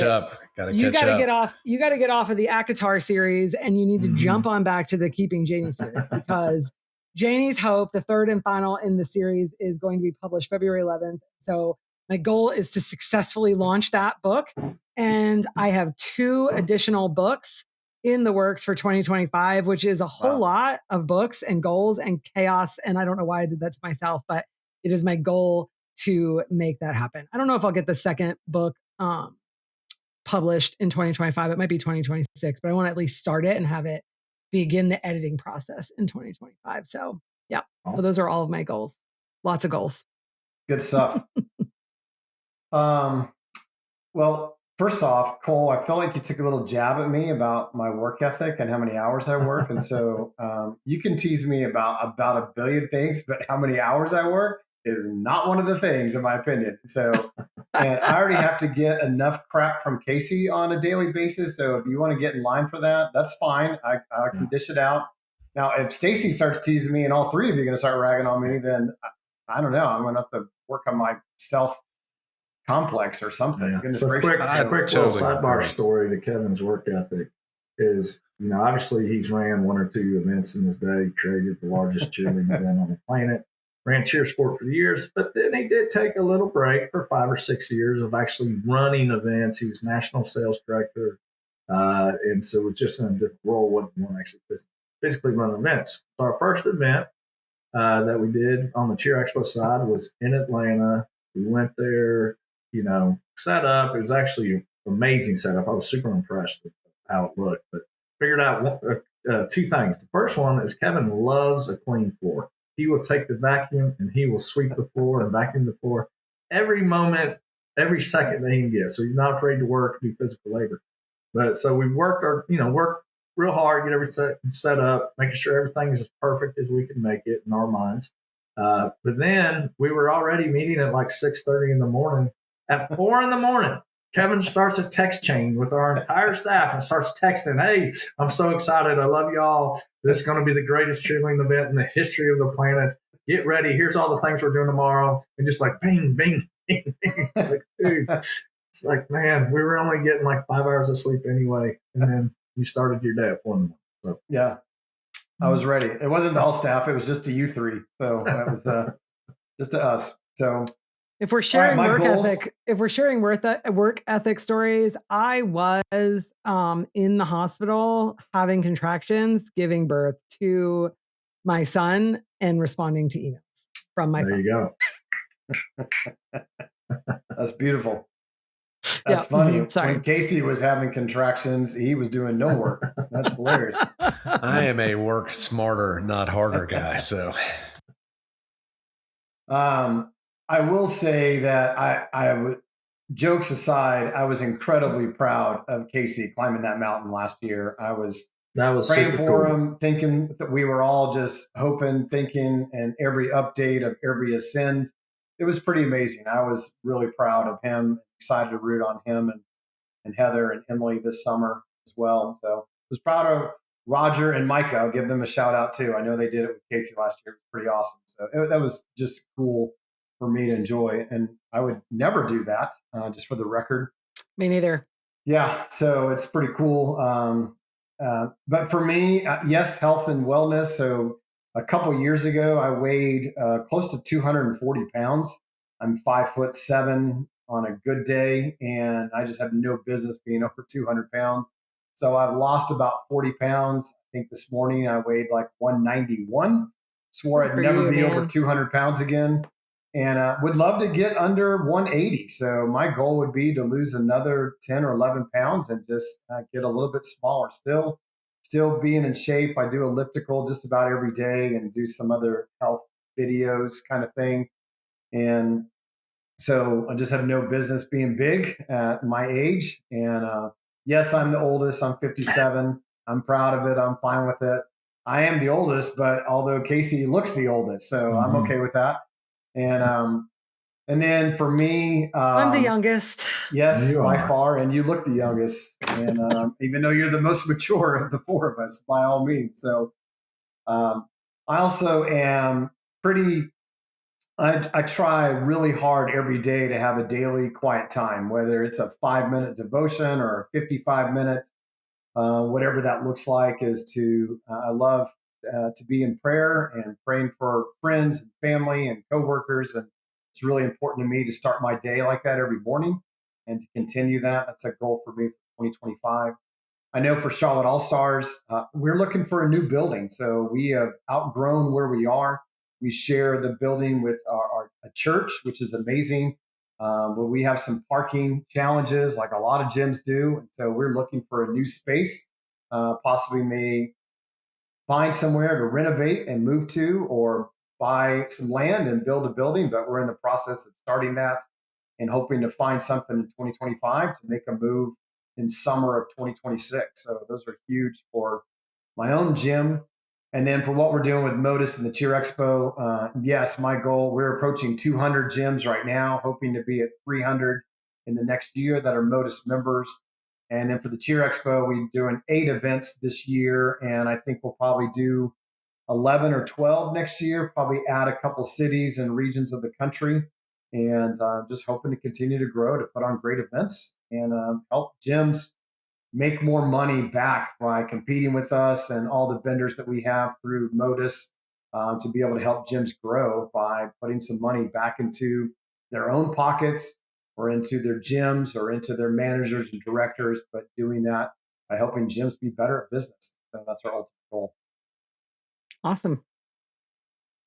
You got to get off. You got to get off of the ACOTAR series, and you need to jump on back to the Keeping Janie series, because Janie's Hope, the third and final in the series, is going to be published February 11th. So my goal is to successfully launch that book. And I have 2 additional books in the works for 2025, which is a whole lot of books and goals and chaos. And I don't know why I did that to myself, but it is my goal to make that happen. I don't know if I'll get the second book published in 2025. It might be 2026, but I want to at least start it and have it begin the editing process in 2025. So yeah, awesome. So those are all of my goals. Lots of goals. Good stuff. Well, first off, Cole, I felt like you took a little jab at me about my work ethic and how many hours I work. And so you can tease me about a billion things, but how many hours I work is not one of the things, in my opinion. So, and I already have to get enough crap from Casey on a daily basis. So if you want to get in line for that, that's fine. I can dish it out. Now, if Stacy starts teasing me and all 3 of you are going to start ragging on me, then I don't know. I'm going to have to work on my self complex or something. Yeah. So quick little sidebar story to Kevin's work ethic is, obviously he's ran 1 or 2 events in his day, created the largest cheerleading event on the planet, ran cheer sport for years, but then he did take a little break for 5 or 6 years of actually running events. He was national sales director. And so it was just in a different role, wasn't actually physically run events. So our first event that we did on the Cheer Expo side was in Atlanta. We went there, set up. It was actually an amazing setup. I was super impressed with how it looked, but figured out 2 things. The first one is Kevin loves a clean floor. He will take the vacuum and he will sweep the floor and vacuum the floor every moment, every second that he can get. So he's not afraid to work, do physical labor. But so we worked real hard, get everything set up, making sure everything is as perfect as we can make it in our minds. But then we were already meeting at like 6:30 in the morning. At 4 in the morning, Kevin starts a text chain with our entire staff and starts texting, "Hey, I'm so excited. I love y'all. This is going to be the greatest cheerleading event in the history of the planet. Get ready. Here's all the things we're doing tomorrow." And just like bing, bing, bing, bing. It's like, dude, it's like, man, we were only getting like 5 hours of sleep anyway. And then you started your day at 4 in the morning. So. Yeah, I was ready. It wasn't to all staff. It was just to you 3. So that was just to us. So if we're sharing work ethic stories, I was in the hospital having contractions, giving birth to my son and responding to emails from my phone. There you go. That's beautiful. That's funny. Sorry. When Casey was having contractions, he was doing no work. That's hilarious. I am a work smarter, not harder guy. So, I will say that I would, jokes aside, I was incredibly proud of Casey climbing that mountain last year. I was That was praying super for cool. him, thinking that we were all just hoping, thinking, and every update of every ascend. It was pretty amazing. I was really proud of him, excited to root on him and Heather and Emily this summer as well. So I was proud of Roger and Micah. I'll give them a shout out too. I know they did it with Casey last year. It was pretty awesome. So that was just cool for me to enjoy. And I would never do that, just for the record. Me neither. Yeah. So it's pretty cool. But for me, yes, health and wellness. So a couple years ago, I weighed close to 240 pounds. I'm 5'7" on a good day, and I just have no business being over 200 pounds. So I've lost about 40 pounds. I think this morning I weighed like 191. Swore I'd never be over 200 pounds again, and would love to get under 180. So my goal would be to lose another 10 or 11 pounds and just get a little bit smaller. Still being in shape. I do elliptical just about every day and do some other health videos kind of thing. And so I just have no business being big at my age. And yes, I'm the oldest. I'm 57. I'm proud of it. I'm fine with it. I am the oldest, but although Casey looks the oldest, so I'm okay with that. And then for me, I'm the youngest. Yes, by far, and you look the youngest. And even though you're the most mature of the four of us, by all means. So I also am pretty. I try really hard every day to have a daily quiet time, whether it's a 5-minute devotion or a 55-minute, whatever that looks like. I love to be in prayer and praying for friends and family and coworkers, and it's really important to me to start my day like that every morning and to continue that. That's a goal for me for 2025. I know for Charlotte All Stars, we're looking for a new building. So we have outgrown where we are. We share the building with a church, which is amazing. But we have some parking challenges like a lot of gyms do. And so we're looking for a new space, possibly may find somewhere to renovate and move to, or buy some land and build a building. But we're in the process of starting that and hoping to find something in 2025 to make a move in summer of 2026. So those are huge for my own gym. And then for what we're doing with MotUS and the Cheer Expo, yes, my goal, we're approaching 200 gyms right now, hoping to be at 300 in the next year that are MotUS members. And then for the Cheer Expo, we're doing 8 events this year. And I think we'll probably do 11 or 12 next year, probably add a couple cities and regions of the country. And just hoping to continue to grow, to put on great events and help gyms make more money back by competing with us and all the vendors that we have through MotUS, to be able to help gyms grow by putting some money back into their own pockets or into their gyms or into their managers and directors, but doing that by helping gyms be better at business. So that's our ultimate goal. Awesome.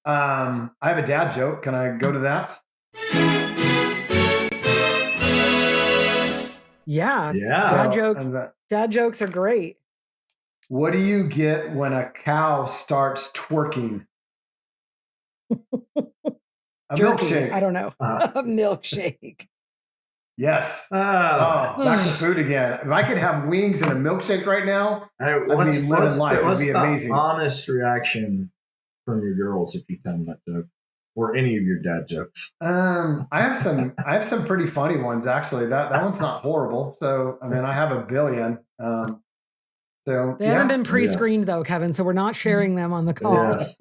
I have a dad joke. Can I go to that? Yeah. Yeah. Dad jokes are great. What do you get when a cow starts twerking? A Jerky. milkshake. I don't know. A milkshake. Yes. Oh, Back to food again. If I could have wings and a milkshake right now, I'd be living life. It'd be amazing. Honest reaction from your girls if you tell them that joke, or any of your dad jokes? I have some pretty funny ones actually. That one's not horrible. So I mean, I have a billion. So they haven't been pre-screened though, Kevin. So we're not sharing them on the call. Yes.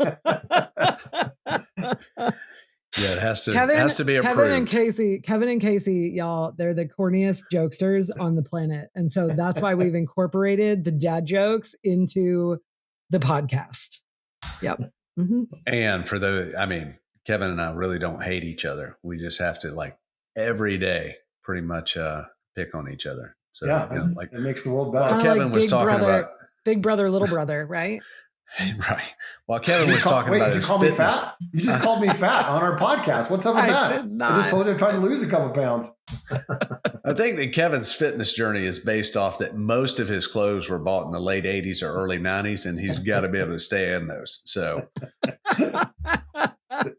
Yeah, it has to be approved. Kevin and Casey, y'all, they're the corniest jokesters on the planet. And so that's why we've incorporated the dad jokes into the podcast. Yep. Mm-hmm. And for Kevin and I really don't hate each other. We just have to every day pretty much pick on each other. So it makes the world better. While Kevin was talking about big brother, little brother, right? Right. While Kevin was talking about his fitness. Me fat? You just called me fat on our podcast. What's up with that? Did not. I just told you I'm trying to lose a couple pounds. I think that Kevin's fitness journey is based off that most of his clothes were bought in the late 80s or early 90s, and he's got to be able to stay in those. So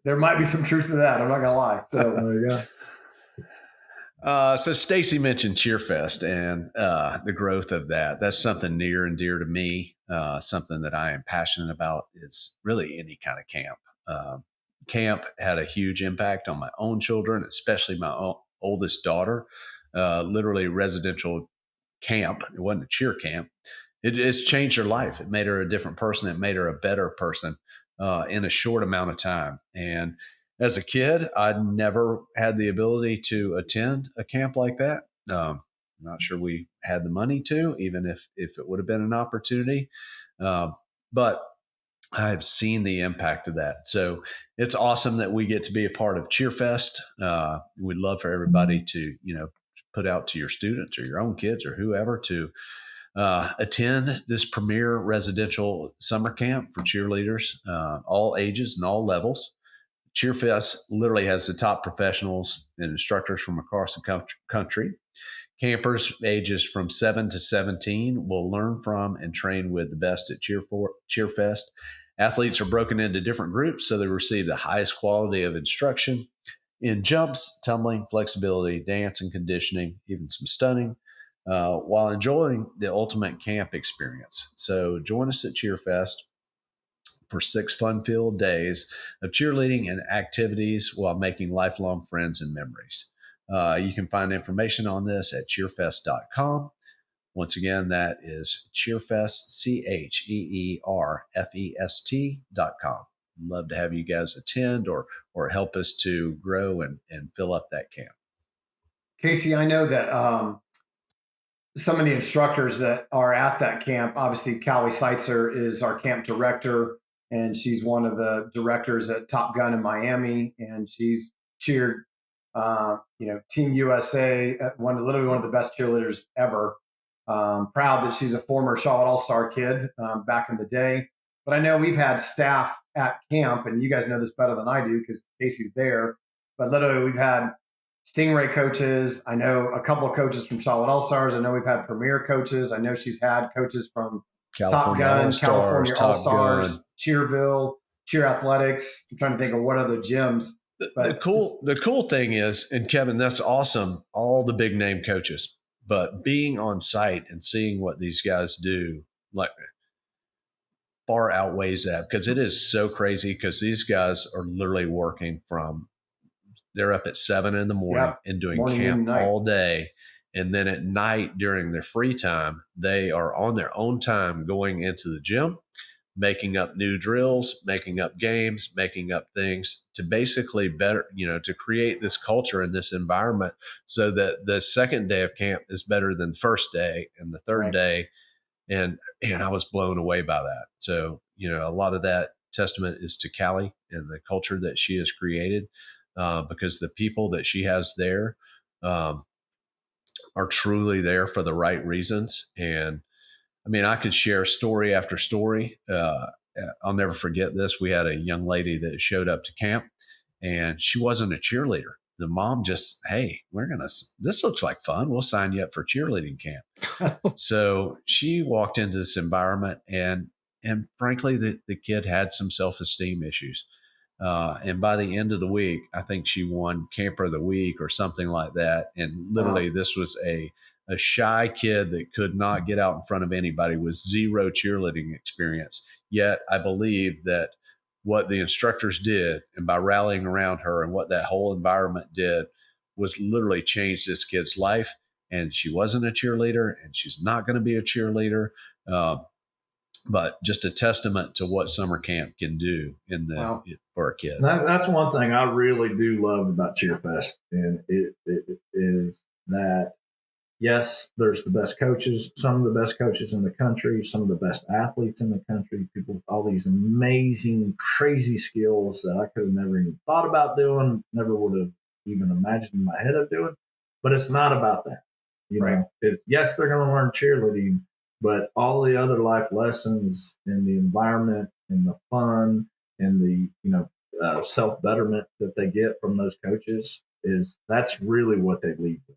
There might be some truth to that. I'm not gonna lie. So There you go. So Stacy mentioned Cheerfest and the growth of that. That's something near and dear to me. Something that I am passionate about is really any kind of camp. Camp had a huge impact on my own children, especially my oldest daughter. Literally residential camp. It wasn't a cheer camp. It's changed her life. It made her a different person. It made her a better person in a short amount of time. And as a kid, I never had the ability to attend a camp like that. I'm not sure we had the money to, even if it would have been an opportunity. But I've seen the impact of that. So it's awesome that we get to be a part of Cheerfest. We'd love for everybody to, put out to your students or your own kids or whoever to attend this premier residential summer camp for cheerleaders, all ages and all levels. Cheerfest literally has the top professionals and instructors from across the country. Campers ages from 7 to 17 will learn from and train with the best at Cheerfest. Athletes are broken into different groups, so they receive the highest quality of instruction in jumps, tumbling, flexibility, dance and conditioning, even some stunning, while enjoying the ultimate camp experience. So join us at Cheerfest for 6 fun-filled days of cheerleading and activities while making lifelong friends and memories. You can find information on this at cheerfest.com. Once again, that is Cheerfest, CheerFest.com. Love to have you guys attend or help us to grow and fill up that camp. Casey, I know that some of the instructors that are at that camp, obviously Callie Seitzer is our camp director, and she's one of the directors at Top Gun in Miami, and she's cheered, Team USA, literally one of the best cheerleaders ever. Proud that she's a former Charlotte All-Star kid back in the day. But I know we've had staff at camp, and you guys know this better than I do because Casey's there. But literally, we've had Stingray coaches. I know a couple of coaches from Charlotte All-Stars. I know we've had Premier coaches. I know she's had coaches from Top Gun, All-Stars, California Top All-Stars, Gun. Cheerville, Cheer Athletics. I'm trying to think of what other gyms. The cool thing is, and Kevin, that's awesome, all the big name coaches. But being on site and seeing what these guys do, like, far outweighs that, because it is so crazy, because these guys are literally working they're up at 7 in the morning and doing camp all day. And then at night during their free time, they are on their own time going into the gym, making up new drills, making up games, making up things to basically better, to create this culture and this environment so that the second day of camp is better than the first day and the third day. And I was blown away by that. So, a lot of that testament is to Callie and the culture that she has created, because the people that she has there are truly there for the right reasons. And I could share story after story. I'll never forget this. We had a young lady that showed up to camp, and she wasn't a cheerleader. The mom just, hey, this looks like fun. We'll sign you up for cheerleading camp. So she walked into this environment, and frankly, the kid had some self-esteem issues. And by the end of the week, I think she won Camper of the Week or something like that. And literally, this was a shy kid that could not get out in front of anybody with zero cheerleading experience. Yet I believe that what the instructors did, and by rallying around her, and what that whole environment did, was literally change this kid's life. And she wasn't a cheerleader, and she's not going to be a cheerleader. But just a testament to what summer camp can do for a kid. That's one thing I really do love about Cheerfest, and it is that, yes, there's the best coaches, some of the best coaches in the country, some of the best athletes in the country, people with all these amazing, crazy skills that I could have never even thought about doing, never would have even imagined in my head of doing. But it's not about that. Yes, they're going to learn cheerleading, but all the other life lessons and the environment and the fun and the self-betterment that they get from those coaches that's really what they leave with.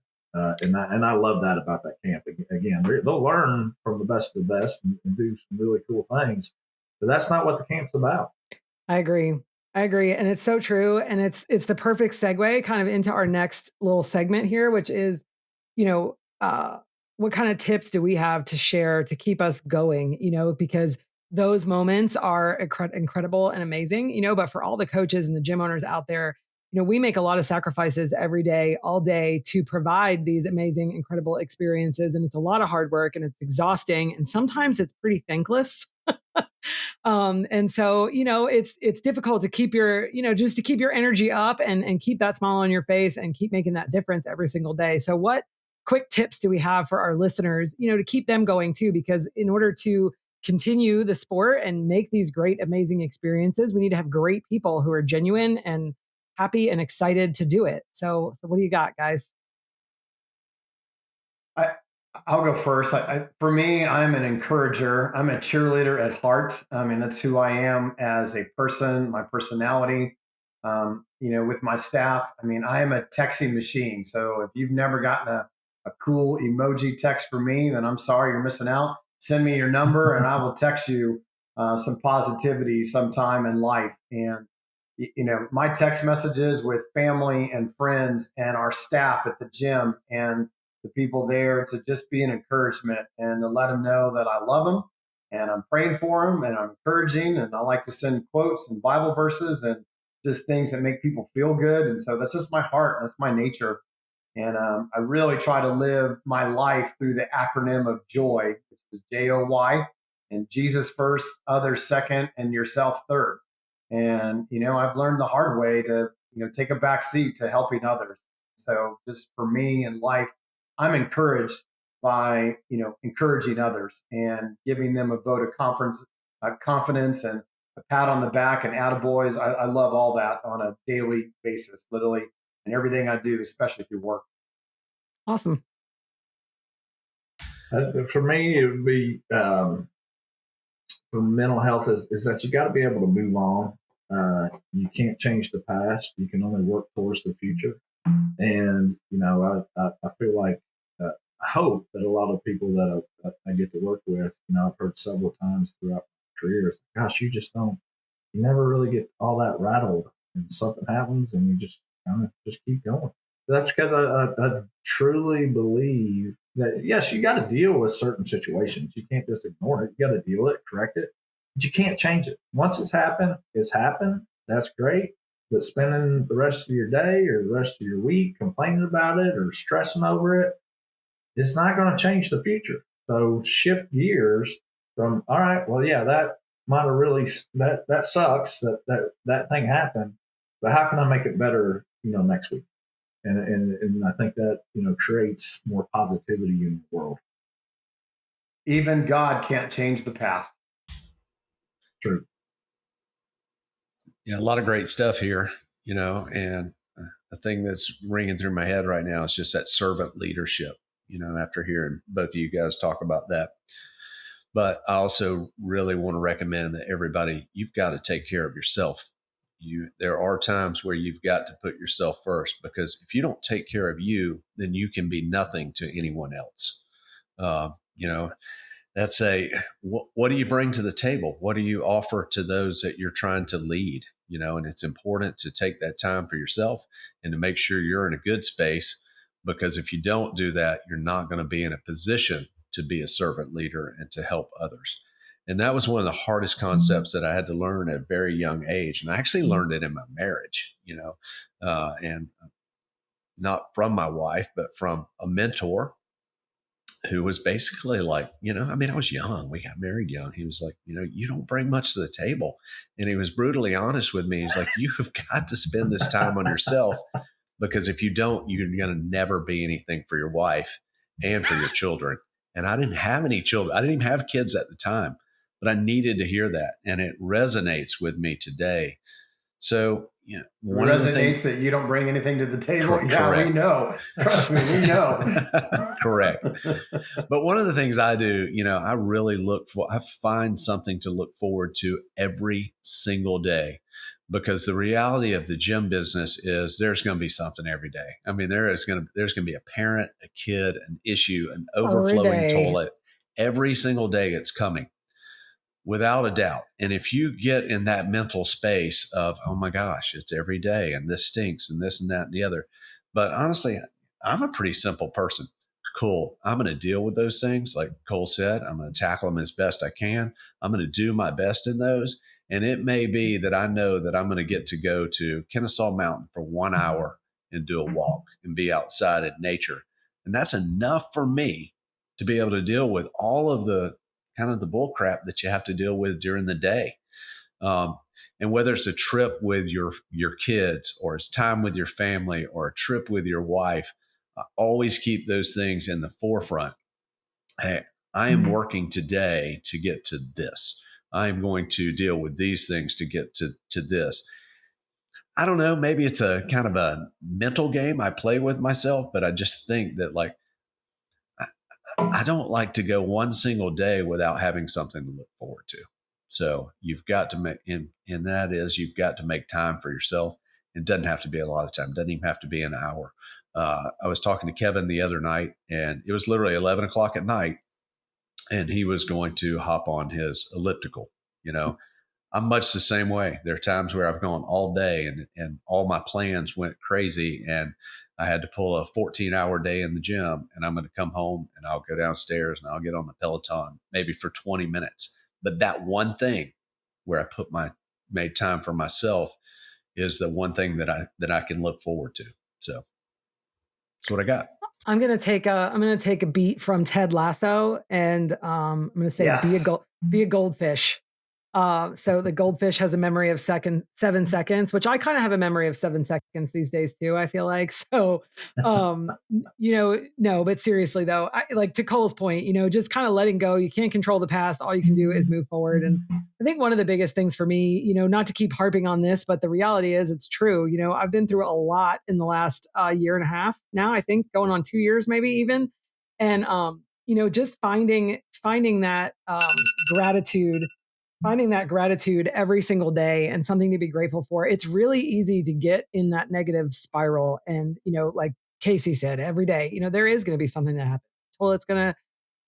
And I love that about that camp. Again, they'll learn from the best of the best and do some really cool things, but that's not what the camp's about. I agree. I agree. And it's so true. And it's the perfect segue kind of into our next little segment here, which is, you know, what kind of tips do we have to share to keep us going? Because those moments are incredible and amazing, but for all the coaches and the gym owners out there, we make a lot of sacrifices every day, all day to provide these amazing, incredible experiences. And it's a lot of hard work and it's exhausting. And sometimes it's pretty thankless. And so, it's difficult to keep your, just to keep your energy up and keep that smile on your face and keep making that difference every single day. So what quick tips do we have for our listeners, to keep them going too? Because in order to continue the sport and make these great, amazing experiences, we need to have great people who are genuine and happy and excited to do it. So what do you got, guys? I, I'll go first. For me, I'm an encourager. I'm a cheerleader at heart. I mean, that's who I am as a person, my personality. With my staff, I mean, I am a texting machine. So if you've never gotten a cool emoji text from me, then I'm sorry, you're missing out. Send me your number and I will text you some positivity sometime in life. And my text messages with family and friends and our staff at the gym and the people there to just be an encouragement and to let them know that I love them and I'm praying for them and I'm encouraging. And I like to send quotes and Bible verses and just things that make people feel good. And so that's just my heart. That's my nature. And I really try to live my life through the acronym of JOY, which is JOY, and Jesus first, others second, and yourself third. And, I've learned the hard way to, take a back seat to helping others. So just for me in life, I'm encouraged by, encouraging others and giving them a vote of confidence and a pat on the back and attaboys. I love all that on a daily basis, literally, and everything I do, especially through work. Awesome. For me, it would be for mental health is that you got to be able to move on. You can't change the past. You can only work towards the future. And, I feel like, I hope that a lot of people that I get to work with, I've heard several times throughout my career, gosh, you never really get all that rattled and something happens and you just kind of just keep going. That's because I truly believe that, yes, you got to deal with certain situations. You can't just ignore it. You got to deal with it, correct it, but you can't change it. Once it's happened, That's great. But spending the rest of your day or the rest of your week complaining about it or stressing over it, it's not going to change the future. So shift gears from, all right, well, yeah, that might have really, that sucks that thing happened, but how can I make it better, next week? And I think that, creates more positivity in the world. Even God can't change the past. True. Yeah, a lot of great stuff here, and the thing that's ringing through my head right now is just that servant leadership, after hearing both of you guys talk about that. But I also really want to recommend that everybody, you've got to take care of yourself. There are times where you've got to put yourself first, because if you don't take care of you, then you can be nothing to anyone else. That's what do you bring to the table? What do you offer to those that you're trying to lead? And it's important to take that time for yourself and to make sure you're in a good space, because if you don't do that, you're not going to be in a position to be a servant leader and to help others. And that was one of the hardest concepts that I had to learn at a very young age. And I actually learned it in my marriage, and not from my wife, but from a mentor who was basically like, I was young. We got married young. He was like, you don't bring much to the table. And he was brutally honest with me. He's like, you have got to spend this time on yourself, because if you don't, you're going to never be anything for your wife and for your children. And I didn't have any children. I didn't even have kids at the time, but I needed to hear that. And it resonates with me today. So, one resonates of the things that you don't bring anything to the table. Correct. Yeah, we know. Trust me, we know. Correct. But one of the things I do, I find something to look forward to every single day, because the reality of the gym business is there's going to be something every day. I mean, there's going to be a parent, a kid, an issue, an overflowing toilet every single day. It's coming. without a doubt. And if you get in that mental space of, oh my gosh, it's every day and this stinks and this and that and the other. But honestly, I'm a pretty simple person. Cool. I'm going to deal with those things. Like Cole said, I'm going to tackle them as best I can. I'm going to do my best in those. And it may be that I know that I'm going to get to go to Kennesaw Mountain for 1 hour and do a walk and be outside in nature. And that's enough for me to be able to deal with all of the kind of the bull crap that you have to deal with during the day. And whether it's a trip with your kids or it's time with your family or a trip with your wife, always keep those things in the forefront. Hey, I am working today to get to this. I am going to deal with these things to get to this. I don't know, maybe it's a kind of a mental game I play with myself, but I just think that like, I don't like to go one single day without having something to look forward to. So you've got to make, and that is you've got to make time for yourself. It doesn't have to be a lot of time. It doesn't even have to be an hour. I was talking to Kevin the other night, and it was literally 11 o'clock at night, and he was going to hop on his elliptical. You know, I'm much the same way. There are times where I've gone all day and all my plans went crazy, and I had to pull a 14-hour day in the gym, and I'm going to come home and I'll go downstairs and I'll get on the Peloton maybe for 20 minutes. But that one thing where I made time for myself is the one thing that I can look forward to. So that's what I got. I'm gonna take a beat from Ted Lasso, and I'm gonna say Yes. be a goldfish. So the goldfish has a memory of 7 seconds, which I kind of have a memory of 7 seconds these days too, I feel like. So, no, but seriously though, like to Cole's point, just kind of letting go. You can't control the past. All you can do is move forward. And I think one of the biggest things for me, not to keep harping on this, but the reality is it's true. I've been through a lot in the last year and a half now, I think going on 2 years, maybe even. And, just finding that gratitude, finding that gratitude every single day and something to be grateful for. It's really easy to get in that negative spiral. And, like Casey said, every day, there is going to be something that happens. Toilet's going to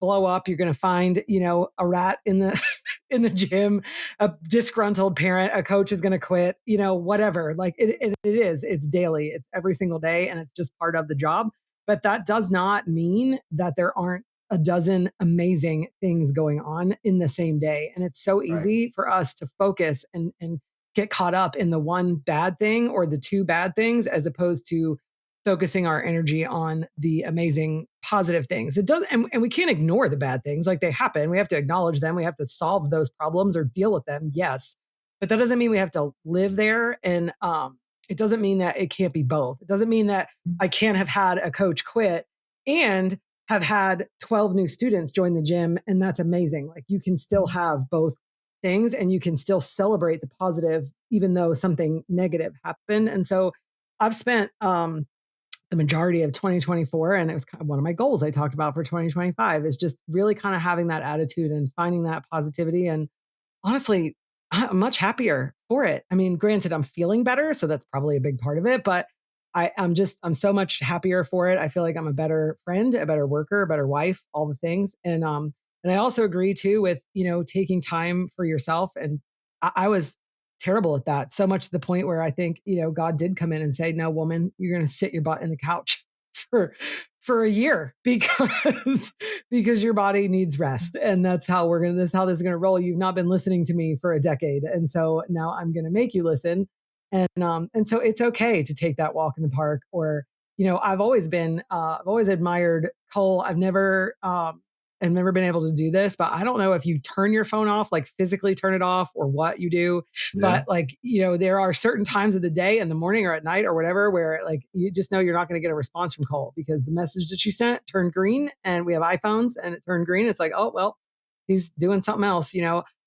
blow up. You're going to find, a rat in the, in the gym, a disgruntled parent, a coach is going to quit, whatever. Like it's daily, it's every single day. And it's just part of the job. But that does not mean that there aren't a dozen amazing things going on in the same day. And it's so easy for us to focus and get caught up in the one bad thing or the two bad things, as opposed to focusing our energy on the amazing positive things. It does, and we can't ignore the bad things. Like, they happen. We have to acknowledge them. We have to solve those problems or deal with them. Yes. But that doesn't mean we have to live there. And it doesn't mean that it can't be both. It doesn't mean that I can't have had a coach quit and have had 12 new students join the gym. And that's amazing. Like, you can still have both things and you can still celebrate the positive, even though something negative happened. And so I've spent the majority of 2024, and it was kind of one of my goals I talked about for 2025, is just really kind of having that attitude and finding that positivity. And honestly, I'm much happier for it. I mean, granted, I'm feeling better, so that's probably a big part of it, but I'm so much happier for it. I feel like I'm a better friend, a better worker, a better wife, all the things. And I also agree too with, taking time for yourself. And I was terrible at that, so much to the point where I think, God did come in and say, no, woman, you're going to sit your butt in the couch for a year because your body needs rest. And that's how this is going to roll. You've not been listening to me for a decade. And so now I'm going to make you listen. And so it's okay to take that walk in the park. Or, I've always admired Cole. I've never been able to do this, but I don't know if you turn your phone off, like physically turn it off, or what you do. Yeah. But there are certain times of the day, in the morning or at night or whatever, where like you just know you're not going to get a response from Cole because the message that you sent turned green, and we have iPhones and it turned green. It's like, oh, well, he's doing something else.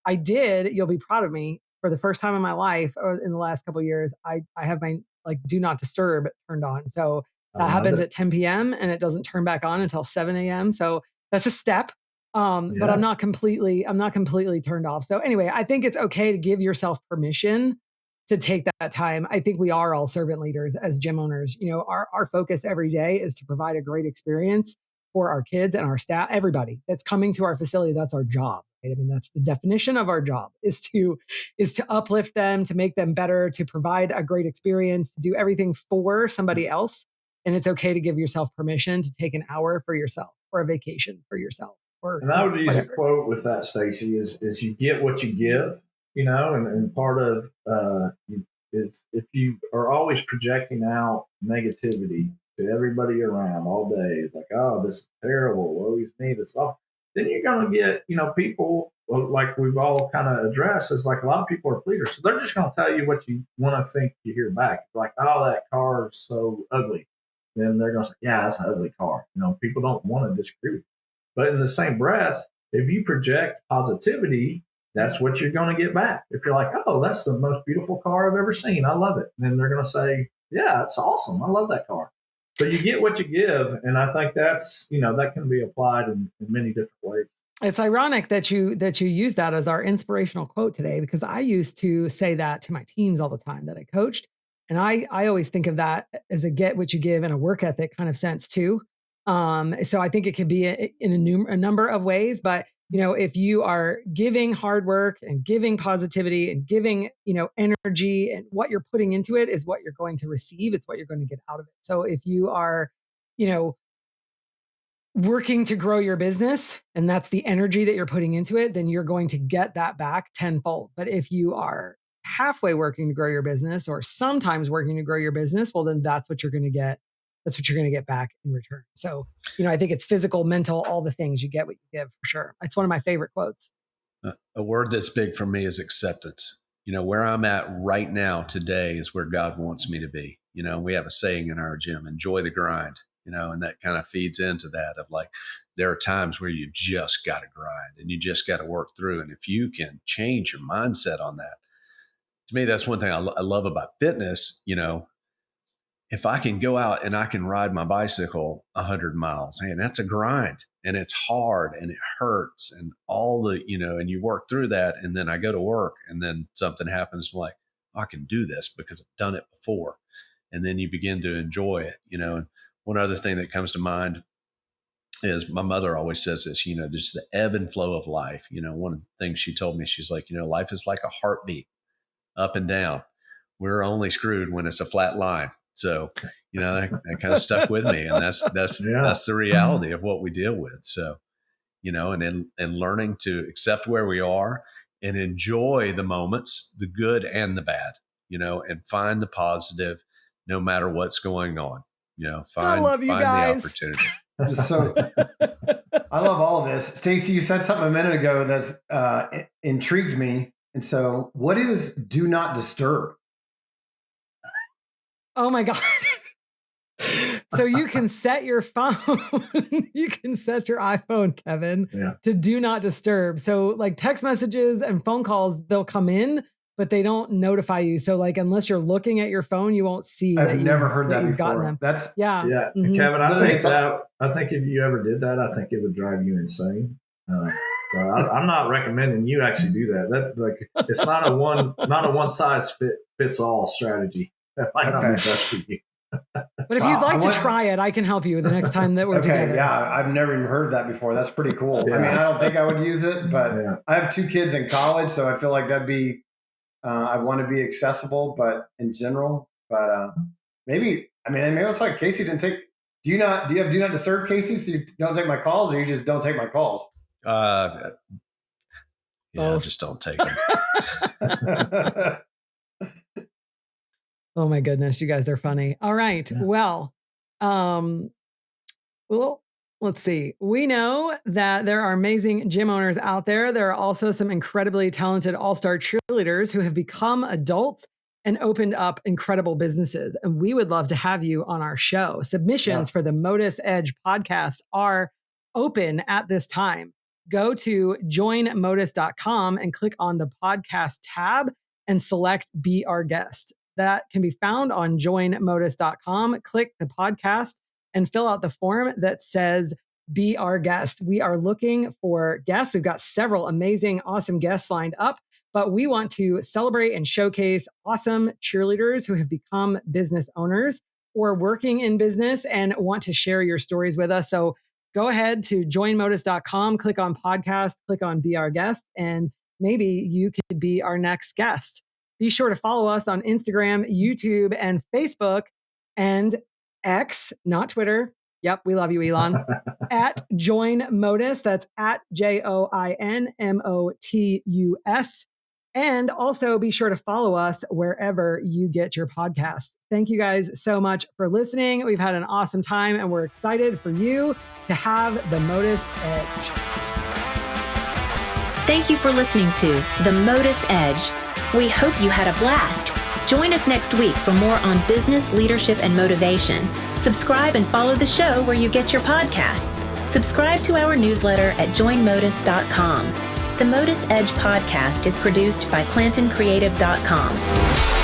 I did, you'll be proud of me, for the first time in my life, or in the last couple of years, I have my like do not disturb turned on. So that happens at 10 p.m. and it doesn't turn back on until 7 a.m. So that's a step. But I'm not completely turned off. So anyway, I think it's okay to give yourself permission to take that time. I think we are all servant leaders as gym owners. Our focus every day is to provide a great experience for our kids and our staff, everybody that's coming to our facility. That's our job. I mean, that's the definition of our job is to uplift them, to make them better, to provide a great experience, to do everything for somebody else. And it's okay to give yourself permission to take an hour for yourself or a vacation for yourself. Or And I would use whatever. a quote with that, Stacy, is you get what you give, and part of is if you are always projecting out negativity to everybody around all day, it's like, oh, this is terrible, woe is me, this stuff. Then you're going to get, people like we've all kind of addressed, is like a lot of people are pleasers. So they're just going to tell you what you want to think you hear back. Like, oh, that car is so ugly. Then they're going to say, yeah, that's an ugly car. People don't want to disagree with you. But in the same breath, if you project positivity, that's what you're going to get back. If you're like, oh, that's the most beautiful car I've ever seen, I love it. And then they're going to say, yeah, it's awesome, I love that car. So you get what you give. And I think that's, that can be applied in many different ways. It's ironic that you use that as our inspirational quote today, because I used to say that to my teams all the time that I coached. And I always think of that as a get what you give and a work ethic kind of sense too. So I think it could be in a number of ways, but if you are giving hard work and giving positivity and giving, energy, and what you're putting into it is what you're going to receive. It's what you're going to get out of it. So if you are, working to grow your business and that's the energy that you're putting into it, then you're going to get that back tenfold. But if you are halfway working to grow your business or sometimes working to grow your business, well, then that's what you're going to get. That's what you're going to get back in return. So, I think it's physical, mental, all the things. You get what you give for sure. It's one of my favorite quotes. A word that's big for me is acceptance. Where I'm at right now today is where God wants me to be. We have a saying in our gym, enjoy the grind, and that kind of feeds into that of like, there are times where you just got to grind and you just got to work through. And if you can change your mindset on that, to me, that's one thing I love about fitness. If I can go out and I can ride my bicycle 100 miles, man, that's a grind and it's hard and it hurts and all the, and you work through that. And then I go to work and then something happens like, I can do this because I've done it before. And then you begin to enjoy it, and one other thing that comes to mind is my mother always says this, there's the ebb and flow of life. One of the things she told me, she's like, life is like a heartbeat, up and down. We're only screwed when it's a flat line. So, that kind of stuck with me, and that's the reality of what we deal with. So, and learning to accept where we are and enjoy the moments, the good and the bad, and find the positive no matter what's going on. I love you guys. The opportunity. So I love all this. Stacy, you said something a minute ago that's intrigued me. And so what is do not disturb? Oh my God. So you can set your phone, you can set your iPhone, Kevin, to do not disturb. So like text messages and phone calls, they'll come in, but they don't notify you. So like, unless you're looking at your phone, you won't see. I've never heard that before. Them. That's Mm-hmm. Kevin, I think if you ever did that, I think it would drive you insane. So I'm not recommending you actually do that. That it's not a one size fits all strategy. That might not be best for you. But if you'd like to try it, I can help you the next time that we're together. Yeah, I've never even heard of that before. That's pretty cool. Yeah. I mean, I don't think I would use it, but I have 2 kids in college, so I feel like that'd be, I want to be accessible, but in general, maybe it's like Casey didn't take, do you have do not disturb, Casey? So you don't take my calls, or you just don't take my calls? I just don't take them. Oh my goodness, you guys are funny. All right. Yeah. Well, let's see. We know that there are amazing gym owners out there. There are also some incredibly talented all-star cheerleaders who have become adults and opened up incredible businesses. And we would love to have you on our show. Submissions for the MotUS Edge podcast are open at this time. Go to joinmotus.com and click on the podcast tab and select Be Our Guest. That can be found on joinmotus.com. Click the podcast and fill out the form that says Be Our Guest. We are looking for guests. We've got several amazing, awesome guests lined up, but we want to celebrate and showcase awesome cheerleaders who have become business owners or working in business and want to share your stories with us. So go ahead to joinmodus.com, click on podcast, click on Be Our Guest, and maybe you could be our next guest. Be sure to follow us on Instagram, YouTube, and Facebook, and X, not Twitter. Yep, we love you, Elon. At Join Modus. That's at JOINMOTUS. And also be sure to follow us wherever you get your podcasts. Thank you guys so much for listening. We've had an awesome time and we're excited for you to have the MotUS Edge. Thank you for listening to the MotUS Edge. We hope you had a blast. Join us next week for more on business, leadership, and motivation. Subscribe and follow the show where you get your podcasts. Subscribe to our newsletter at joinmodus.com. The MotUS Edge podcast is produced by ClantonCreative.com.